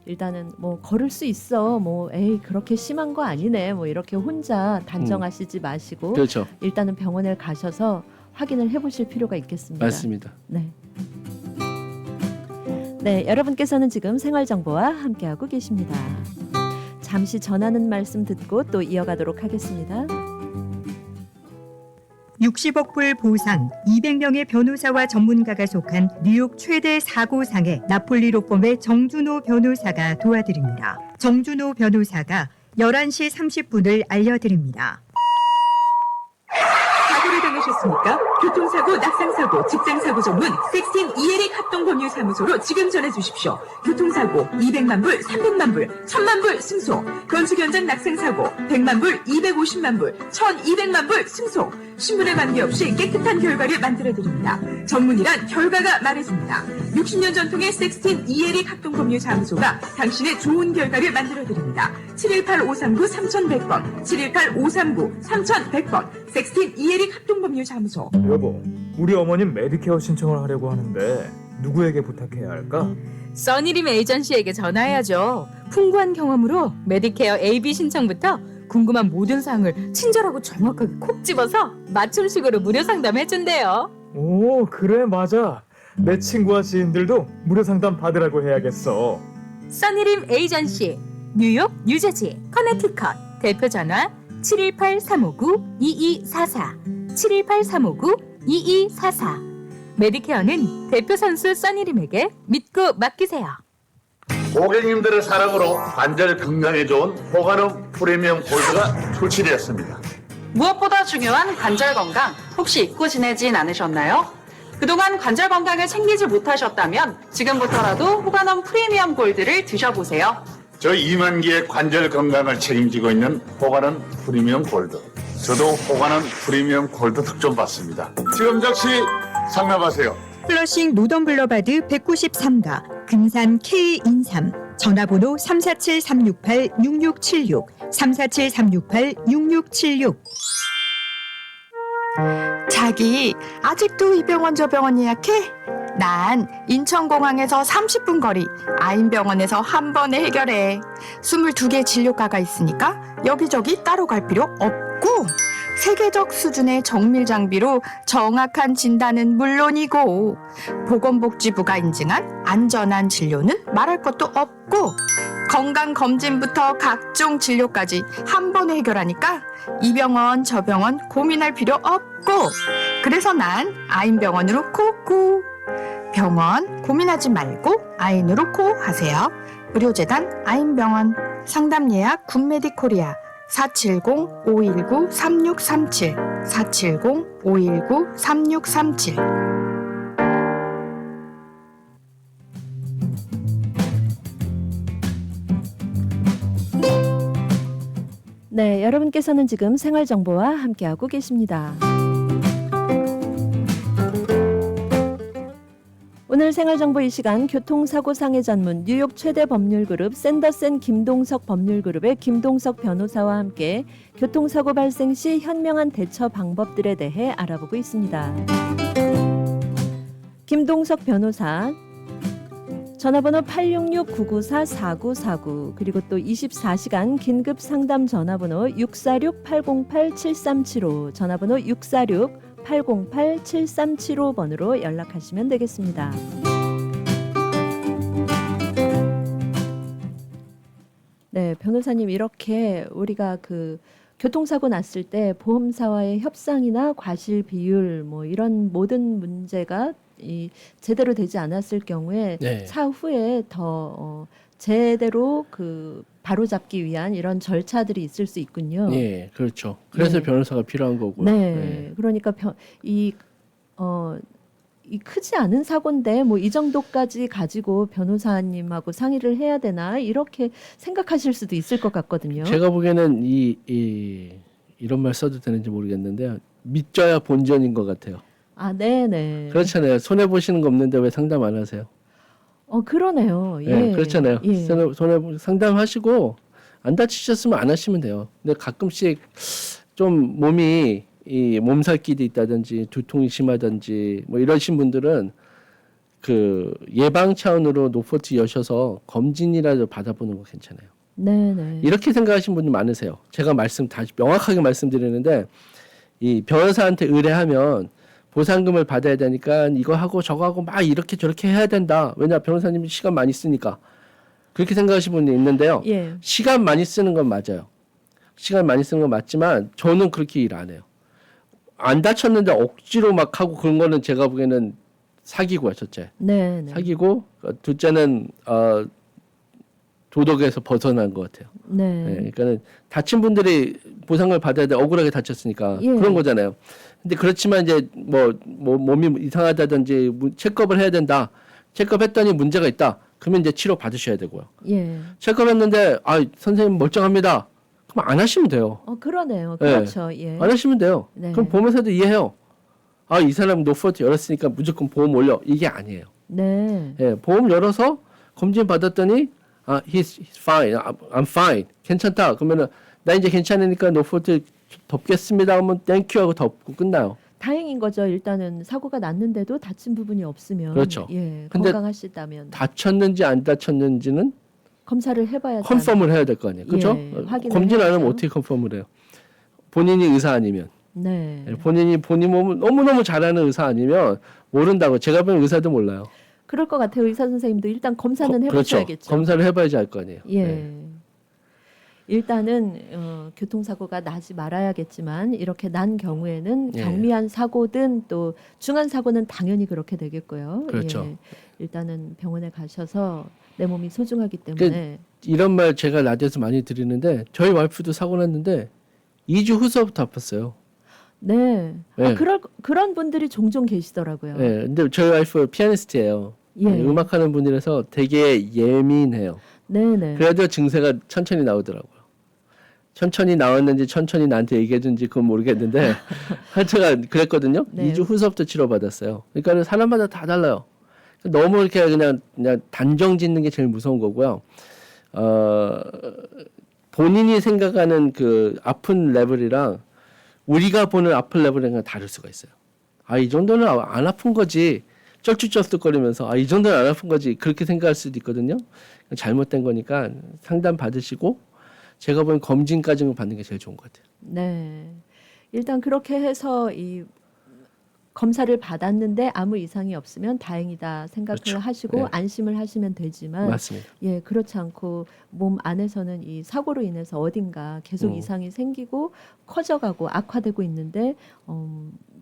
일단은 뭐 걸을 수 있어. 뭐 에이 그렇게 심한 거 아니네. 뭐 이렇게 혼자 단정하시지 마시고 그렇죠. 일단은 병원에 가셔서 확인을 해 보실 필요가 있겠습니다. 맞습니다. 네. 네, 여러분께서는 지금 생활정보와 함께하고 계십니다. 잠시 전하는 말씀 듣고 또 이어가도록 하겠습니다. 60억 불 보상, 200명의 변호사와 전문가가 속한 뉴욕 최대 사고상에 나폴리 로펌의 정준호 변호사가 도와드립니다. 정준호 변호사가 11시 30분을 알려드립니다. 사고를 당하셨습니까? 교통사고, 낙상사고, 직장사고 전문 섹스틴 이에릭 합동법률사무소로 지금 전해주십시오. 교통사고 200만 불, 300만 불, 1000만 불 승소. 건축 현장 낙상사고 100만 불, 250만 불, 1200만 불 승소. 신분에 관계없이 깨끗한 결과를 만들어드립니다. 전문이란 결과가 말해줍니다. 60년 전통의 섹스틴 이에릭 합동법률사무소가 당신의 좋은 결과를 만들어드립니다. 718-539-3100번, 718-539-3100번, 섹스틴 이에릭 합동법률사무소. 여보, 우리 어머님 메디케어 신청을 하려고 하는데 누구에게 부탁해야 할까? 써니림 에이전시에게 전화해야죠. 풍부한 경험으로 메디케어 AB 신청부터 궁금한 모든 사항을 친절하고 정확하게 콕 집어서 맞춤식으로 무료 상담해준대요. 오, 그래, 맞아. 내 친구와 지인들도 무료 상담 받으라고 해야겠어. 써니림 에이전시, 뉴욕, 뉴저지, 커네티컷. 대표 전화 718-359-2244, 718-359-2244. 메디케어는 대표 선수 써니림에게 믿고 맡기세요. 고객님들의 사랑으로 관절 건강에 좋은 호가놈 프리미엄 골드가 출시되었습니다. 무엇보다 중요한 관절 건강 혹시 잊고 지내진 않으셨나요? 그동안 관절 건강을 챙기지 못하셨다면 지금부터라도 호가놈 프리미엄 골드를 드셔보세요. 저희 2만 개의 관절 건강을 책임지고 있는 호가놈 프리미엄 골드. 저도 호가놈 프리미엄 골드 득점 받습니다. 지금 즉시 상담하세요. 플러싱 노던블러바드 193가 금산 K인삼 전화번호 347-368-6676 347-368-6676. 자기 아직도 이 병원 저 병원 예약해? 난 인천공항에서 30분 거리 아인병원에서 한 번에 해결해. 22개 진료과가 있으니까 여기저기 따로 갈 필요 없고 세계적 수준의 정밀 장비로 정확한 진단은 물론이고 보건복지부가 인증한 안전한 진료는 말할 것도 없고 건강검진부터 각종 진료까지 한 번에 해결하니까 이 병원 저 병원 고민할 필요 없고 그래서 난 아인병원으로 코코. 병원 고민하지 말고 아인으로 코 하세요. 의료재단 아인병원. 상담 예약 굿메디코리아 470-519-3637 470-519-3637. 네, 여러분께서는 지금 생활정보와 함께하고 계십니다. 오늘 생활정보 이 시간 교통사고상해 전문 뉴욕 최대 법률그룹 샌더슨 김동석 법률그룹의 김동석 변호사와 함께 교통사고 발생 시 현명한 대처 방법들에 대해 알아보고 있습니다. 김동석 변호사 전화번호 866-994-4949 그리고 또 24시간 긴급 상담 전화번호 646-808-7375 전화번호 646-808-7375번으로 연락하시면 되겠습니다. 네, 변호사님 이렇게 우리가 그 교통사고 났을 때 보험사와의 협상이나 과실 비율 뭐 이런 모든 문제가 제대로 되지 않았을 경우에 네. 차후에 더 제대로 그 바로잡기 위한 이런 절차들이 있을 수 있군요. 예, 그렇죠. 그래서 네. 변호사가 필요한 거고요. 네, 그러니까 이 크지 않은 사고인데 뭐 이 정도까지 가지고 변호사님하고 상의를 해야 되나 이렇게 생각하실 수도 있을 것 같거든요. 제가 보기에는 이런 말 써도 되는지 모르겠는데요. 믿져야 본전인 것 같아요. 아, 네네. 그렇잖아요. 손해 보시는 거 없는데 왜 상담 안 하세요? 그러네요. 예. 네, 그렇잖아요. 예. 손해 상담하시고 안 다치셨으면 안 하시면 돼요. 근데 가끔씩 좀 몸이 몸살기도 있다든지 두통이 심하든지 뭐 이러신 분들은 그 예방 차원으로 노포트 여셔서 검진이라도 받아보는 거 괜찮아요. 네네. 이렇게 생각하시는 분들 많으세요. 제가 다시 명확하게 말씀드리는데 이 변호사한테 의뢰하면 보상금을 받아야 되니까 이거 하고 저거 하고 막 이렇게 저렇게 해야 된다. 왜냐 변호사님이 시간 많이 쓰니까 그렇게 생각하시는 분이 있는데요. 예. 시간 많이 쓰는 건 맞아요. 시간 많이 쓰는 건 맞지만 저는 그렇게 일 안 해요. 안 다쳤는데 억지로 막 하고 그런 거는 제가 보기에는 사기고요, 첫째. 네, 네. 사기고 둘째는 도덕에서 벗어난 것 같아요. 네. 그러니까는 다친 분들이 보상을 받아야 돼. 억울하게 다쳤으니까 예. 그런 거잖아요. 근데 그렇지만 이제 뭐 몸이 이상하다든지 체크업을 해야 된다. 체크업했더니 문제가 있다. 그러면 이제 치료 받으셔야 되고요. 예. 체크업했는데 선생님 멀쩡합니다. 그럼 안 하시면 돼요. 그러네요. 네. 그렇죠. 예. 안 하시면 돼요. 네. 그럼 보험회사도 이해해요. 이 사람 노포트 열었으니까 무조건 보험 올려. 이게 아니에요. 네. 예, 보험 열어서 검진 받았더니 he's fine, I'm fine, 괜찮다. 그러면은 나 이제 괜찮으니까 노포트 덮겠습니다. 하면 땡큐 하고 덮고 끝나요. 다행인 거죠. 일단은 사고가 났는데도 다친 부분이 없으면 그렇죠. 예, 근데 건강하시다면 다쳤는지 안 다쳤는지는 검사를 해봐야지. 컨펌을 해야 될 거 아니에요. 그렇죠? 예, 확인을 검진 안 하면 해야죠. 어떻게 컨펌을 해요? 본인이 의사 아니면 네. 본인 몸을 너무너무 잘하는 의사 아니면 모른다고. 제가 보면 의사도 몰라요. 그럴 것 같아요. 의사 선생님도 일단 검사는 그렇죠. 해보셔야겠죠. 검사를 해봐야지 알 거 아니에요. 예. 네. 일단은 교통사고가 나지 말아야겠지만 이렇게 난 경우에는 예. 경미한 사고든 또 중한 사고는 당연히 그렇게 되겠고요. 그렇죠. 예. 일단은 병원에 가셔서 내 몸이 소중하기 때문에 이런 말 제가 라디오에서 많이 드리는데 저희 와이프도 사고 났는데 2주 후서부터 아팠어요. 네. 네. 그런 분들이 종종 계시더라고요. 네, 근데 저희 와이프 피아니스트예요. 예. 음악하는 분이라서 되게 예민해요. 네네. 그래도 증세가 천천히 나오더라고요. 천천히 나왔는지 천천히 나한테 얘기해준지 그건 모르겠는데 하여튼 그랬거든요. 네. 2주 후서부터 치료받았어요. 그러니까 사람마다 다 달라요. 너무 이렇게 그냥 단정 짓는 게 제일 무서운 거고요. 본인이 생각하는 그 아픈 레벨이랑 우리가 보는 아픈 레벨이랑 다를 수가 있어요. 이 정도는 안 아픈 거지. 쩔쭉쩔쭉거리면서 이 정도는 안 아픈 거지. 그렇게 생각할 수도 있거든요. 잘못된 거니까 상담 받으시고 제가 보는 검진까지는 받는 게 제일 좋은 것 같아요. 네. 일단 그렇게 해서 이 검사를 받았는데 아무 이상이 없으면 다행이다 생각을 그렇죠. 하시고 네. 안심을 하시면 되지만 맞습니다. 예, 그렇지 않고 몸 안에서는 이 사고로 인해서 어딘가 계속 이상이 생기고 커져가고 악화되고 있는데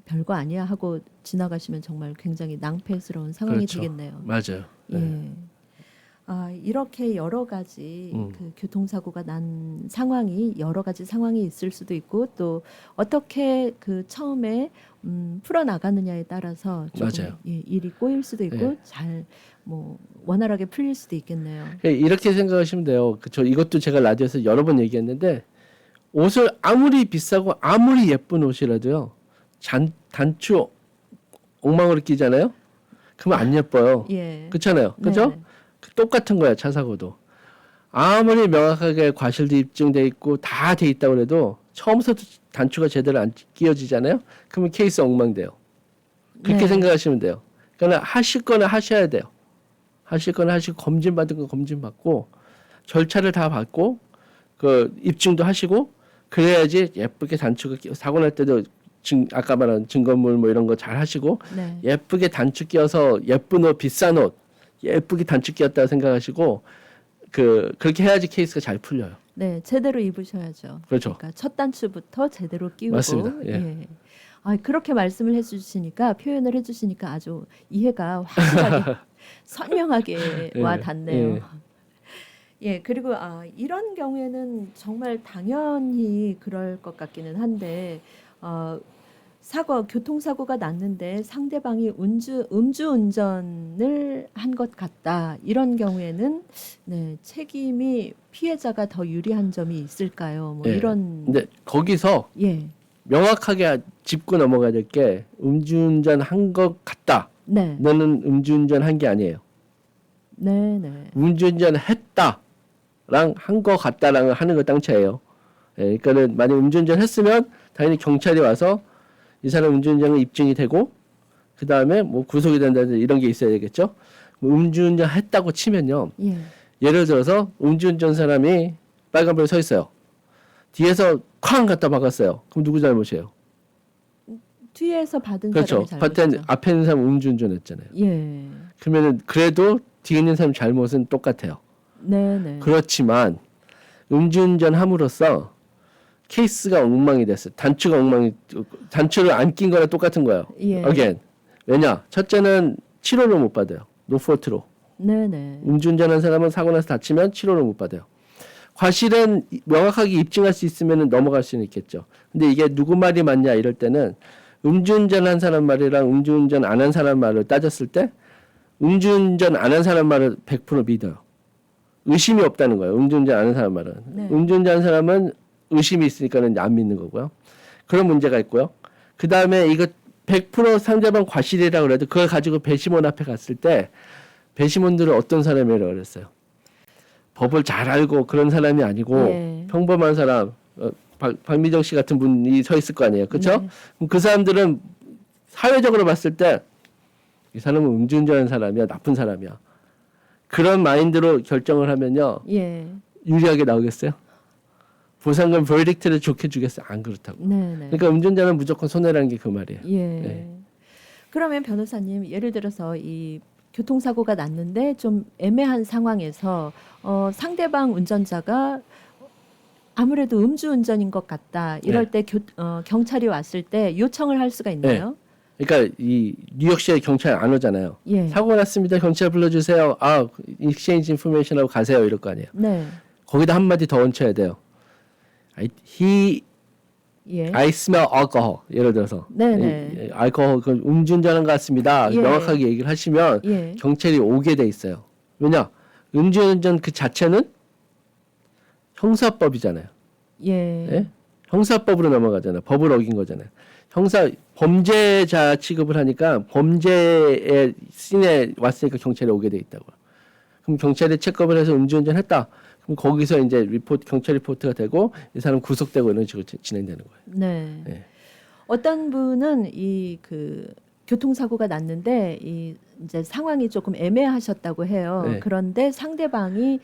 별거 아니야 하고 지나가시면 정말 굉장히 낭패스러운 상황이 그렇죠. 되겠네요. 맞아요. 예. 네. 이렇게 여러 가지 그 교통사고가 난 상황이 여러 가지 상황이 있을 수도 있고 또 어떻게 그 처음에 풀어나가느냐에 따라서 조금 맞아요. 예, 일이 꼬일 수도 있고 네. 잘 뭐 원활하게 풀릴 수도 있겠네요. 이렇게 생각하시면 돼요. 저 이것도 제가 라디오에서 여러 번 얘기했는데 옷을 아무리 비싸고 아무리 예쁜 옷이라도요. 단추 엉망으로 끼잖아요. 그러면 안 예뻐요. 예. 그렇잖아요. 그죠? 네네. 똑같은 거야, 차 사고도. 아무리 명확하게 과실도 입증돼 있고 다 돼 있다고 해도 처음부터 단추가 제대로 안 끼워지잖아요. 그러면 케이스 엉망돼요. 그렇게 네. 생각하시면 돼요. 그러니까 하실 거는 하셔야 돼요. 하실 거는 하시고 검진 받은 거 검진 받고 절차를 다 받고 그 입증도 하시고 그래야지 예쁘게 단추가 사고 날 때도 아까 말한 증거물 뭐 이런 거 잘 하시고 네. 예쁘게 단추 끼워서 예쁜 옷 비싼 옷 예쁘게 단추 끼웠다고 생각하시고 그렇게 해야지 케이스가 잘 풀려요. 네, 제대로 입으셔야죠. 그렇죠. 그러니까 첫 단추부터 제대로 끼우고 맞습니다. 예. 그렇게 말씀을 해주시니까 표현을 해주시니까 아주 이해가 확실하게 선명하게 예, 와 닿네요. 예. 예, 그리고 이런 경우에는 정말 당연히 그럴 것 같기는 한데 교통사고가 났는데 상대방이 음주운전을 한 것 같다. 이런 경우에는 네, 책임이 피해자가 더 유리한 점이 있을까요? 뭐 예. 이런 근데 거기서 예, 명확하게 짚고 넘어가야 될 게 음주운전 한 것 같다. 네, 너는 음주운전 한 게 아니에요. 네, 네, 음주운전 했다랑 한 거 같다랑 하는 거 땅차예요. 예, 그러니까는 만약 음주운전 했으면 당연히 경찰이 와서 이 사람 음주운전은 입증이 되고 그 다음에 뭐 구속이 된다든지 이런 게 있어야 되겠죠. 음주운전 했다고 치면요. 예, 예를 들어서 음주운전 사람이 빨간불에 서 있어요. 뒤에서 쾅 갖다 박았어요. 그럼 누구 잘못이에요? 뒤에서 받은 그렇죠. 사람이 봤더니 잘못이죠. 앞에 있는 사람 음주운전했잖아요. 예, 그러면은 그래도 뒤에 있는 사람 잘못은 똑같아요. 네, 네, 그렇지만 음주운전 함으로써 케이스가 엉망이 됐어요. 단추를 안 낀 거랑 똑같은 거예요. 예. again. 왜냐? 첫째는 치료를 못 받아요. 노포트로. 네네. 음주운전한 사람은 사고 나서 다치면 치료를 못 받아요. 과실은 명확하게 입증할 수 있으면 넘어갈 수는 있겠죠. 근데 이게 누구 말이 맞냐 이럴 때는 음주운전한 사람 말이랑 음주운전 안 한 사람 말을 따졌을 때 음주운전 안 한 사람 말을 100% 믿어요. 의심이 없다는 거예요. 음주운전 안 한 사람 말은. 네. 음주운전 한 사람은 의심이 있으니까는 안 믿는 거고요. 그런 문제가 있고요. 그 다음에 이거 100% 상대방 과실이라고 그래도 그걸 가지고 배심원 앞에 갔을 때 배심원들은 어떤 사람이라고 그랬어요? 법을 잘 알고 그런 사람이 아니고 예. 평범한 사람, 박미정 씨 같은 분이 서 있을 거 아니에요. 그렇죠? 네. 그럼 그 사람들은 사회적으로 봤을 때 이 사람은 음주운전하는 사람이야, 나쁜 사람이야. 그런 마인드로 결정을 하면요. 예. 유리하게 나오겠어요? 보상금 verдict를 좋게 주겠어요? 안 그렇다고. 네네. 그러니까 음주운전은 무조건 손해라는 게 그 말이에요. 예. 네. 그러면 변호사님 예를 들어서 이 교통사고가 났는데 좀 애매한 상황에서 상대방 운전자가 아무래도 음주운전인 것 같다. 이럴 때 경찰이 왔을 때 요청을 할 수가 있나요? 그러니까 이 뉴욕시에 경찰 안 오잖아요. 예. 사고 났습니다. 경찰 불러주세요. exchange information하고 가세요. 이럴 거 아니에요. 네. 거기다 한마디 더 얹혀야 돼요. 예. I smell alcohol. 예를 들어서. 네네. 알코올 음주운전한 것 같습니다. 예. 명확하게 얘기를 하시면 예. 경찰이 오게 돼 있어요. 왜냐? 음주운전 그 자체는 형사법이잖아요. 예. 예? 형사법으로 넘어가잖아요. 법을 어긴 거잖아요. 범죄자 취급을 하니까 범죄의 씬에 왔으니까 경찰이 오게 돼 있다고. 그럼 경찰이 체크업을 해서 음주운전했다. 그럼 거기서 이제 경찰 리포트가 되고 이 사람 구속되고 이런 식으로 진행되는 거예요. 네. 예. 어떤 분은 이 교통사고가 났는데 이제 상황이 조금 애매하셨다고 해요. 네. 그런데 상대방이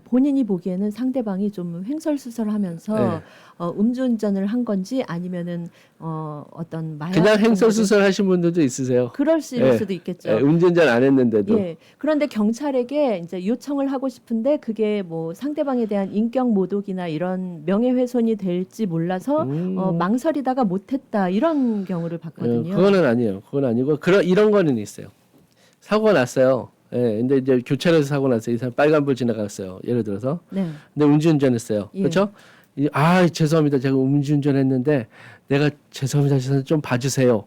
본인이 보기에는 상대방이 좀 횡설수설하면서 음주운전을 한 건지 아니면은 어떤 마약 그냥 같은 횡설수설 하신 분들도 있으세요. 그럴 예. 수도 있겠죠. 예, 운전전 안 했는데도. 예. 그런데 경찰에게 이제 요청을 하고 싶은데 그게 뭐 상대방에 대한 인격 모독이나 이런 명예훼손이 될지 몰라서 망설이다가 못했다 이런 경우를 봤거든요. 그거는 아니에요. 그건 아니고 이런 거는 있어요. 사고가 났어요. 예, 근데 이제 교차로에서 사고 났어요. 이 사람 빨간불 지나갔어요. 예를 들어서. 네. 근데 음주운전했어요. 예. 그렇죠? 죄송합니다. 제가 음주운전했는데 내가 죄송합니다. 좀 봐주세요.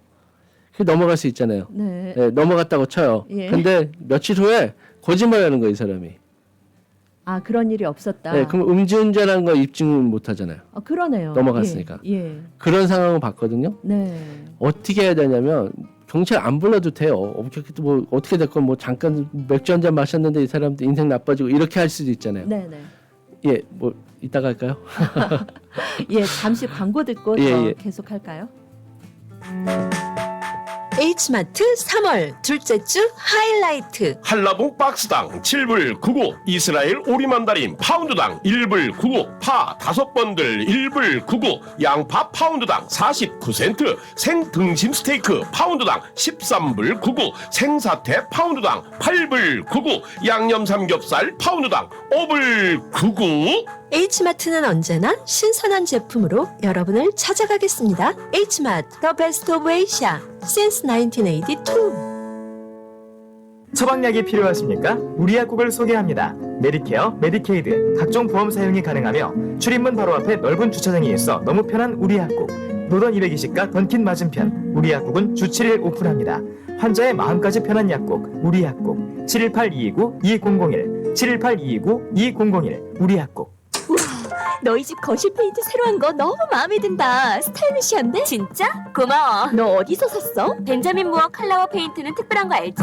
넘어갈 수 있잖아요. 네. 예, 넘어갔다고 쳐요. 예. 근데 며칠 후에 거짓말하는 거예요, 이 사람이. 그런 일이 없었다. 예, 그럼 음주운전한 거 입증은 못 하잖아요. 그러네요. 넘어갔으니까. 예. 그런 상황을 봤거든요. 네. 어떻게 해야 되냐면 경찰 안 불러도 돼요. 뭐 어떻게 됐건 뭐 잠깐 맥주 한 잔 마셨는데 이 사람도 인생 나빠지고 이렇게 할 수도 있잖아요. 네, 네. 예, 뭐 이따가 할까요? 예, 잠시 광고 듣고 예, 더 예. 계속할까요? H마트 3월 둘째 주 하이라이트. 한라봉 박스당 7불 99, 이스라엘 오리만다린 파운드당 1불 99, 파 5번들 1불 99, 양파 파운드당 49센트, 생등심 스테이크 파운드당 13불 99, 생사태 파운드당 8불 99, 양념 삼겹살 파운드당 5불 99. H마트는 언제나 신선한 제품으로 여러분을 찾아가겠습니다. H마트, The Best of Asia, since 1982. 처방약이 필요하십니까? 우리 약국을 소개합니다. 메디케어, 메디케이드, 각종 보험 사용이 가능하며 출입문 바로 앞에 넓은 주차장이 있어 너무 편한 우리 약국. 노던 220가 던킨 맞은편. 우리 약국은 주 7일 오픈합니다. 환자의 마음까지 편한 약국. 우리 약국. 718-229-2001, 718-229-2001. 우리 약국. 너희 집 거실 페인트 새로 한 거 너무 마음에 든다. 스타일리시한데? 진짜? 고마워. 너 어디서 샀어? 벤자민 무어 칼라워 페인트는 특별한 거 알지?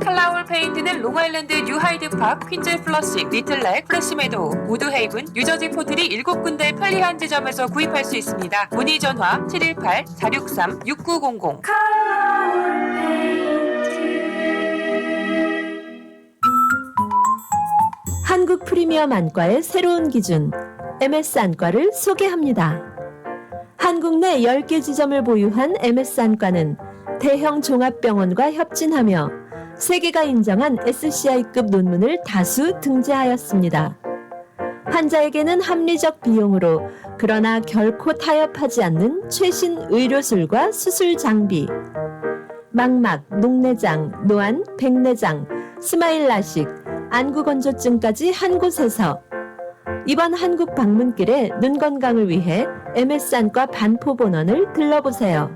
칼라울 페인트는 롱아일랜드 뉴하이드파크, 퀸즈 플러식, 리틀렉, 플래시메도우, 우드헤이븐, 뉴저지 포트리 7군데 편리한 지점에서 구입할 수 있습니다. 문의 전화 718-463-6900. 한국 프리미엄 안과의 새로운 기준 MS 안과를 소개합니다. 한국 내 10개 지점을 보유한 MS 안과는 대형 종합병원과 협진하며 세계가 인정한 SCI급 논문을 다수 등재하였습니다. 환자에게는 합리적 비용으로 그러나 결코 타협하지 않는 최신 의료술과 수술 장비. 망막, 녹내장, 노안, 백내장, 스마일 라식, 안구 건조증까지 한 곳에서. 이번 한국 방문길에 눈 건강을 위해 MS안과 반포본원을 들러보세요.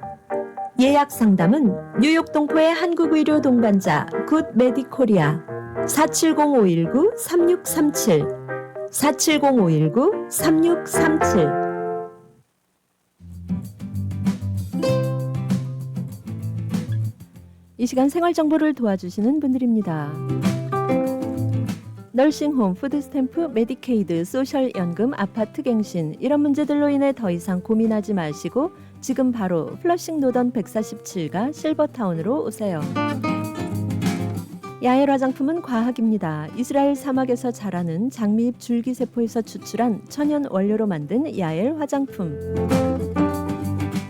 예약 상담은 뉴욕 동포의 한국의료 동반자 굿 메디코리아 470-519-3637 470-519-3637. 이 시간 생활 정보를 도와주시는 분들입니다. 널싱홈, 푸드스탬프, 메디케이드, 소셜연금, 아파트 갱신 이런 문제들로 인해 더 이상 고민하지 마시고 지금 바로 플러싱 노던 147가 실버타운으로 오세요. 야엘 화장품은 과학입니다. 이스라엘 사막에서 자라는 장미잎 줄기세포에서 추출한 천연 원료로 만든 야엘 화장품.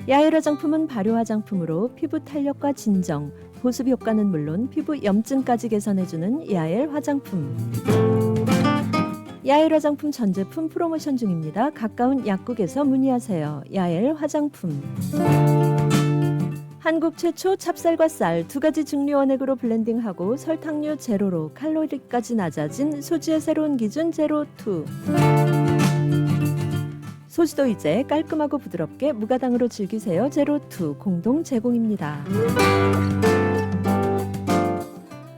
야엘 화장품은 발효 화장품으로 피부 탄력과 진정, 보습 효과는 물론 피부 염증까지 개선해주는 야엘 화장품. 야엘 화장품 전 제품 프로모션 중입니다. 가까운 약국에서 문의하세요. 야엘 화장품. 한국 최초 찹쌀과 쌀 두 가지 증류 원액으로 블렌딩하고 설탕류 제로로 칼로리까지 낮아진 소주의 새로운 기준 제로2. 소주도 이제 깔끔하고 부드럽게 무가당으로 즐기세요. 제로2 공동 제공입니다.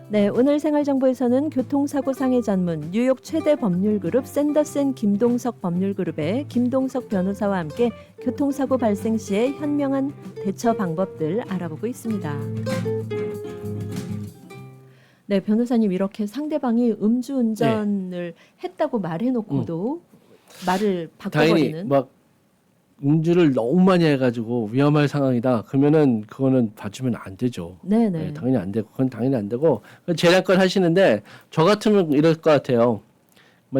네, 오늘 생활정보에서는 교통사고 상해 전문 뉴욕 최대 법률그룹 샌더슨 김동석 법률그룹의 김동석 변호사와 함께 교통사고 발생 시의 현명한 대처 방법들 알아보고 있습니다. 네, 변호사님 이렇게 상대방이 음주운전을 했다고 말해놓고도 말을 바꿔버리는. 당연히 막 음주를 너무 많이 해가지고 위험할 상황이다. 그러면은 그거는 봐주면 안 되죠. 네네. 네, 당연히 안 되고 그건 당연히 안 되고 재량권 하시는데 저 같으면 이럴 것 같아요.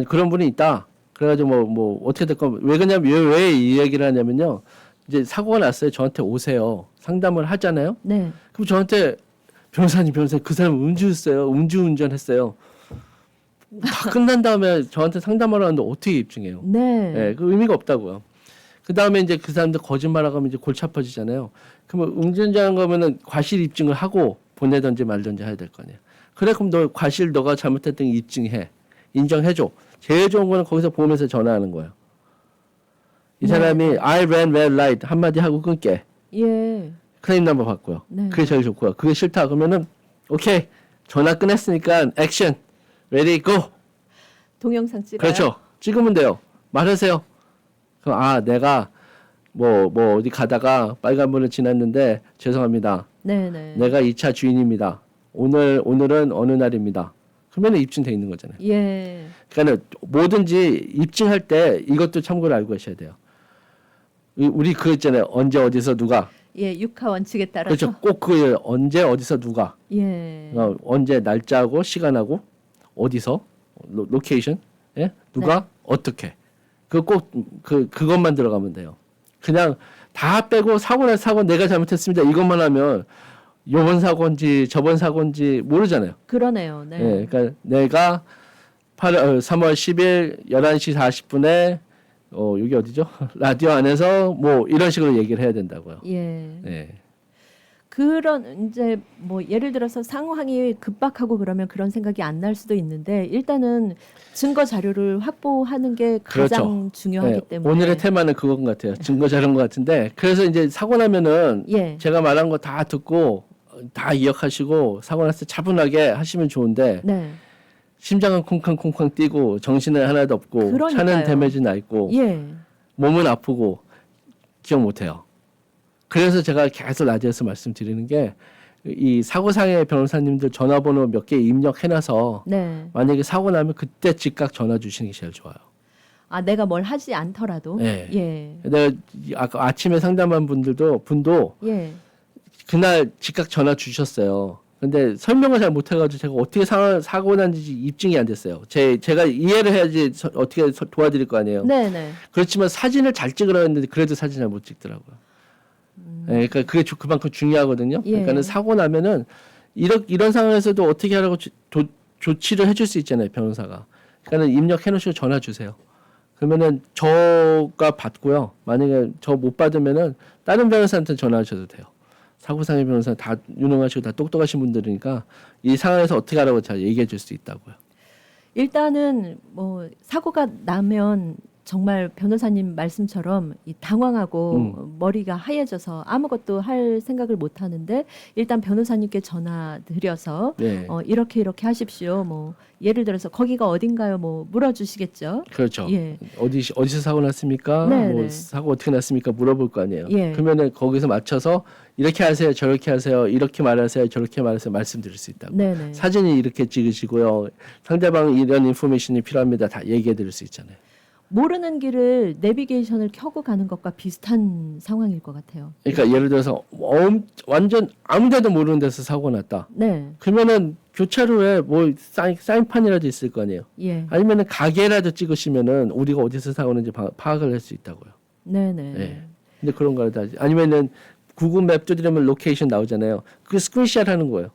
그런 분이 있다. 그래가지고 뭐 어떻게 될 건 왜 그냐면 왜 이 얘기를 하냐면요. 이제 사고가 났어요. 저한테 오세요. 상담을 하잖아요. 네. 그럼 저한테 변호사님 그 사람 음주했어요. 음주운전했어요. 다 끝난 다음에 저한테 상담하러 왔는데 어떻게 입증해요? 네. 네, 그 의미가 없다고요. 그 다음에 이제 그 사람들 거짓말하고 하면 이제 골치 아파지잖아요. 그러면 음주운전한 거면은 과실 입증을 하고 보내든지 말든지 해야 될 거 아니에요. 그래, 그럼 너 과실 너가 잘못했던 거 입증해. 인정해줘. 제일 좋은 거는 거기서 보면서 전화하는 거예요. 이 사람이 I ran red light 한마디 하고 끊게. 예. 클레임 넘버 받고요. 네. 그게 제일 좋고요. 그게 싫다 그러면은 오케이. 전화 끊었으니까 액션. ready go. 동영상 찍어요. 그렇죠. 찍으면 돼요. 말하세요. 그럼 내가 뭐 어디 가다가 빨간불을 지났는데 죄송합니다. 네네. 내가 이 차 주인입니다. 오늘은 어느 날입니다. 그러면 입증돼 있는 거잖아요. 예. 그러니까 뭐든지 입증할 때 이것도 참고로 알고 계셔야 돼요. 우리 그거 있잖아요. 언제 어디서 누가. 예, 육하 원칙에 따라서. 그렇죠. 꼭 그 언제 어디서 누가. 예. 언제 날짜하고 시간하고 어디서 로케이션. 예? 누가 네. 어떻게. 그것만 들어가면 돼요. 그냥 다 빼고 사고 내가 잘못했습니다. 이것만 하면 요번 사고인지 저번 사고인지 모르잖아요. 그러네요. 네. 네, 그러니까 내가 3월 10일 11시 40분에 여기 어디죠? 라디오 안에서 뭐 이런 식으로 얘기를 해야 된다고요. 예. 네. 그런 이제 뭐 예를 들어서 상황이 급박하고 그러면 그런 생각이 안 날 수도 있는데 일단은 증거 자료를 확보하는 게 가장 그렇죠. 중요하기 때문에 오늘의 테마는 그건 것 같아요. 증거 자료인 것 같은데 그래서 이제 사고 나면은 예. 제가 말한 거 다 듣고 다 기억하시고 사고 났을 때 차분하게 하시면 좋은데 네. 심장은 쿵쾅쿵쾅 뛰고 정신은 하나도 없고 그러니까요. 차는 데미지 나 있고 예. 몸은 아프고 기억 못해요. 그래서 제가 계속 라디오에서 말씀드리는 게 이 사고상해 변호사님들 전화번호 몇 개 입력해놔서 네. 만약에 사고 나면 그때 즉각 전화 주시는 게 제일 좋아요. 내가 뭘 하지 않더라도 네. 예. 내가 아까 아침에 상담한 분도 예. 그날 즉각 전화 주셨어요. 근데 설명을 잘 못해가지고 제가 어떻게 사고 난지 입증이 안 됐어요. 제가 이해를 해야지 어떻게 도와드릴 거 아니에요. 네네. 그렇지만 사진을 잘 찍으라 했는데 그래도 사진 잘 못 찍더라고요. 네, 그러니까 그게 그만큼 중요하거든요. 예. 그러니까는 사고 나면은 이런 상황에서도 어떻게 하라고 조치를 해줄 수 있잖아요, 변호사가. 그러니까는 입력해 놓으시고 전화 주세요. 그러면은 저가 받고요. 만약에 저 못 받으면은 다른 변호사한테 전화하셔도 돼요. 사고상해 변호사 다 유능하시고 다 똑똑하신 분들이니까 이 상황에서 어떻게 하라고 잘 얘기해 줄 수 있다고요. 일단은 뭐 사고가 나면 정말 변호사님 말씀처럼 이 당황하고 머리가 하얘져서 아무것도 할 생각을 못 하는데 일단 변호사님께 전화 드려서 네. 이렇게 하십시오. 뭐 예를 들어서 거기가 어딘가요? 뭐 물어주시겠죠. 그렇죠. 예. 어디서 사고 났습니까? 네, 뭐 네. 사고 어떻게 났습니까? 물어볼 거 아니에요. 예. 그러면은 거기서 맞춰서 이렇게 하세요, 저렇게 하세요, 이렇게 말하세요, 저렇게 말하세요 말씀드릴 수 있다고. 네네. 사진이 이렇게 찍으시고요. 상대방 이런 인포메이션이 필요합니다. 다 얘기해 드릴 수 있잖아요. 모르는 길을 내비게이션을 켜고 가는 것과 비슷한 상황일 것 같아요. 그러니까 예를 들어서 완전 아무데도 모르는 데서 사고 났다. 네. 그러면은 교차로에 뭐 사인판이라도 있을 거 아니에요. 예. 아니면은 가게라도 찍으시면은 우리가 어디서 사고 났는지 파악을 할 수 있다고요. 네네. 네. 근데 그런 걸 다 아니면은 구글 맵 두드리면 로케이션 나오잖아요. 그 스크린샷 하는 거예요.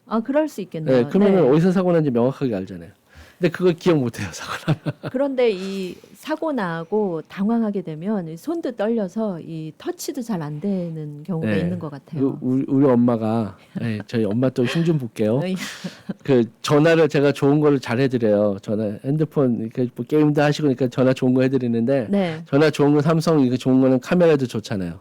아 그럴 수 있겠네요. 네. 그러면은 네. 어디서 사고 났는지 명확하게 알잖아요. 근데 그걸 기억 못 해요, 사고 나면. 그런데 이 사고 나고 당황하게 되면 이 손도 떨려서 이 터치도 잘 안 되는 경우가 네. 있는 것 같아요. 우리 엄마가 네, 저희 엄마 또 힘 좀 볼게요. 네. 그 전화를 제가 좋은 거를 잘 해드려요. 전화 핸드폰 이렇게 뭐 게임도 하시고 그러니까 전화 좋은 거 해드리는데 네. 전화 좋은 건 삼성 이거 좋은 거는 카메라도 좋잖아요.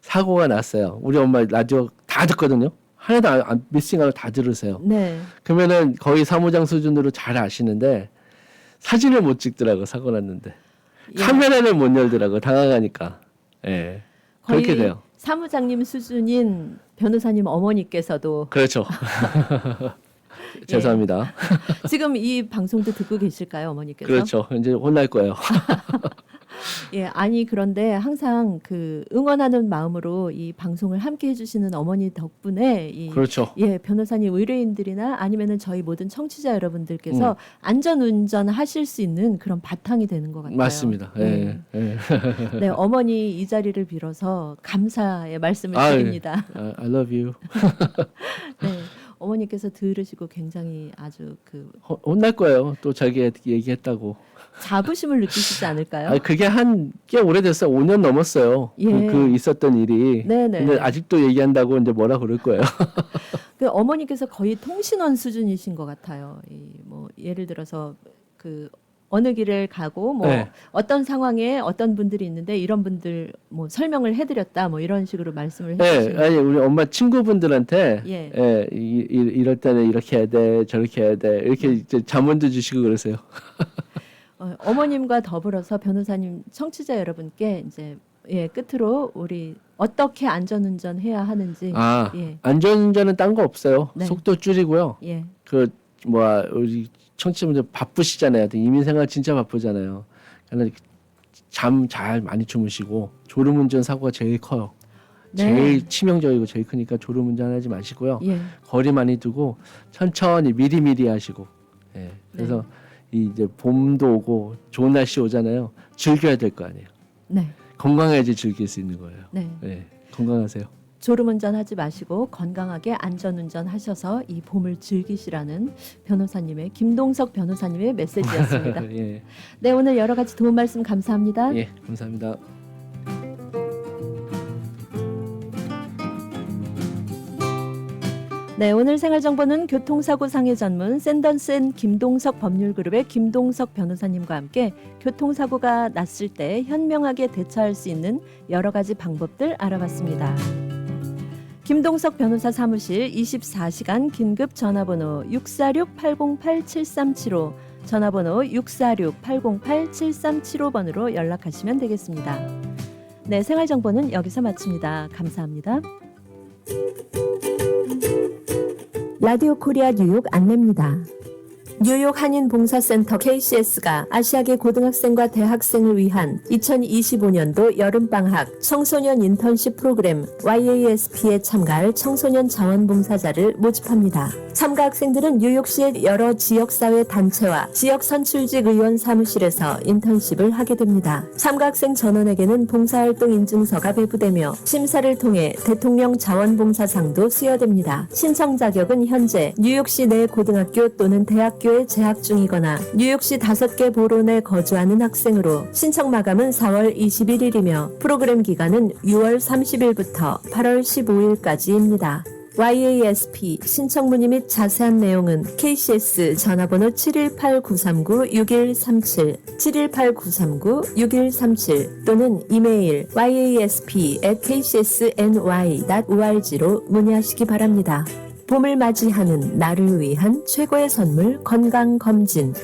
사고가 났어요. 우리 엄마 라디오 다 듣거든요. 하나도 안 미싱하고 다 들으세요. 네. 그러면은 거의 사무장 수준으로 잘 아시는데 사진을 못 찍더라고 사고 났는데 예. 카메라를 못 열더라고 당황하니까. 예. 그렇게 거의 돼요. 사무장님 수준인 변호사님 어머니께서도 그렇죠. 죄송합니다. 지금 이 방송도 듣고 계실까요, 어머니께서? 그렇죠. 이제 혼날 거예요. 예, 아니 그런데 항상 그 응원하는 마음으로 이 방송을 함께 해주시는 어머니 덕분에 이 그렇죠. 예 변호사님 의뢰인들이나 아니면은 저희 모든 청취자 여러분들께서 안전 운전 하실 수 있는 그런 바탕이 되는 것 같아요. 맞습니다. 예. 예. 네, 어머니 이 자리를 빌어서 감사의 말씀을 아유, 드립니다. I love you. 네, 어머니께서 들으시고 굉장히 아주 그 혼날 거예요. 또 자기 얘기했다고. 자부심을 느끼시지 않을까요? 아, 그게 꽤 오래됐어요. 5년 넘었어요. 예. 그 있었던 일이. 네네. 근데 아직도 얘기한다고 이제 뭐라 그럴 거예요. 그 어머니께서 거의 통신원 수준이신 것 같아요. 뭐 예를 들어서 그 어느 길을 가고 뭐 네. 어떤 상황에 어떤 분들이 있는데 이런 분들 뭐 설명을 해드렸다 뭐 이런 식으로 말씀을 네, 해주시는. 아니 우리 엄마 친구분들한테 예. 이럴 때는 이렇게 해야 돼, 저렇게 해야 돼 이렇게 이제 자문도 주시고 그러세요. 어머님과 더불어서 변호사님 청취자 여러분께 이제 예 끝으로 우리 어떻게 안전운전 해야 하는지. 아, 예. 안전운전은 딴 거 없어요. 네. 속도 줄이고요. 예. 우리 청취자분들 바쁘시잖아요. 이민생활 진짜 바쁘잖아요. 그러니까 잠 잘 많이 주무시고 졸음운전 사고가 제일 커요. 네. 제일 치명적이고 제일 크니까 졸음운전하지 마시고요. 예. 거리 많이 두고 천천히 미리미리 하시고. 예. 그래서 이제 봄도 오고 좋은 날씨 오잖아요. 즐겨야 될 거 아니에요. 네. 건강해야지 즐길 수 있는 거예요. 네. 예. 건강하세요. 졸음운전 하지 마시고 건강하게 안전운전 하셔서 이 봄을 즐기시라는 변호사님의 김동석 변호사님의 메시지였습니다. 예. 네, 오늘 여러 가지 도움 말씀 감사합니다. 예. 감사합니다. 네, 오늘 생활정보는 교통사고 상해 전문 샌던슨 김동석 법률그룹의 김동석 변호사님과 함께 교통사고가 났을 때 현명하게 대처할 수 있는 여러 가지 방법들 알아봤습니다. 김동석 변호사 사무실 24시간 긴급 전화번호 646-808-7375 전화번호 646-808-7375번으로 연락하시면 되겠습니다. 네, 생활정보는 여기서 마칩니다. 감사합니다. 라디오 코리아 뉴욕 안내입니다. 뉴욕 한인봉사센터 KCS가 아시아계 고등학생과 대학생을 위한 2025년도 여름방학 청소년 인턴십 프로그램 YASP에 참가할 청소년 자원봉사자를 모집합니다. 참가 학생들은 뉴욕시의 여러 지역사회 단체와 지역 선출직 의원 사무실에서 인턴십을 하게 됩니다. 참가 학생 전원에게는 봉사활동 인증서가 배부되며 심사를 통해 대통령 자원봉사상도 수여됩니다. 신청 자격은 현재 뉴욕시 내 고등학교 또는 대학교 학교에 재학 중이거나 뉴욕시 5개 보론에 거주하는 학생으로 신청 마감은 4월 21일이며 프로그램 기간은 6월 30일부터 8월 15일까지입니다. YASP 신청 문의 및 자세한 내용은 KCS 전화번호 718-939-6137, 718-939-6137 또는 이메일 yasp@kcsny.org로 문의하시기 바랍니다. 봄을 맞이하는 나를 위한 최고의 선물 건강검진.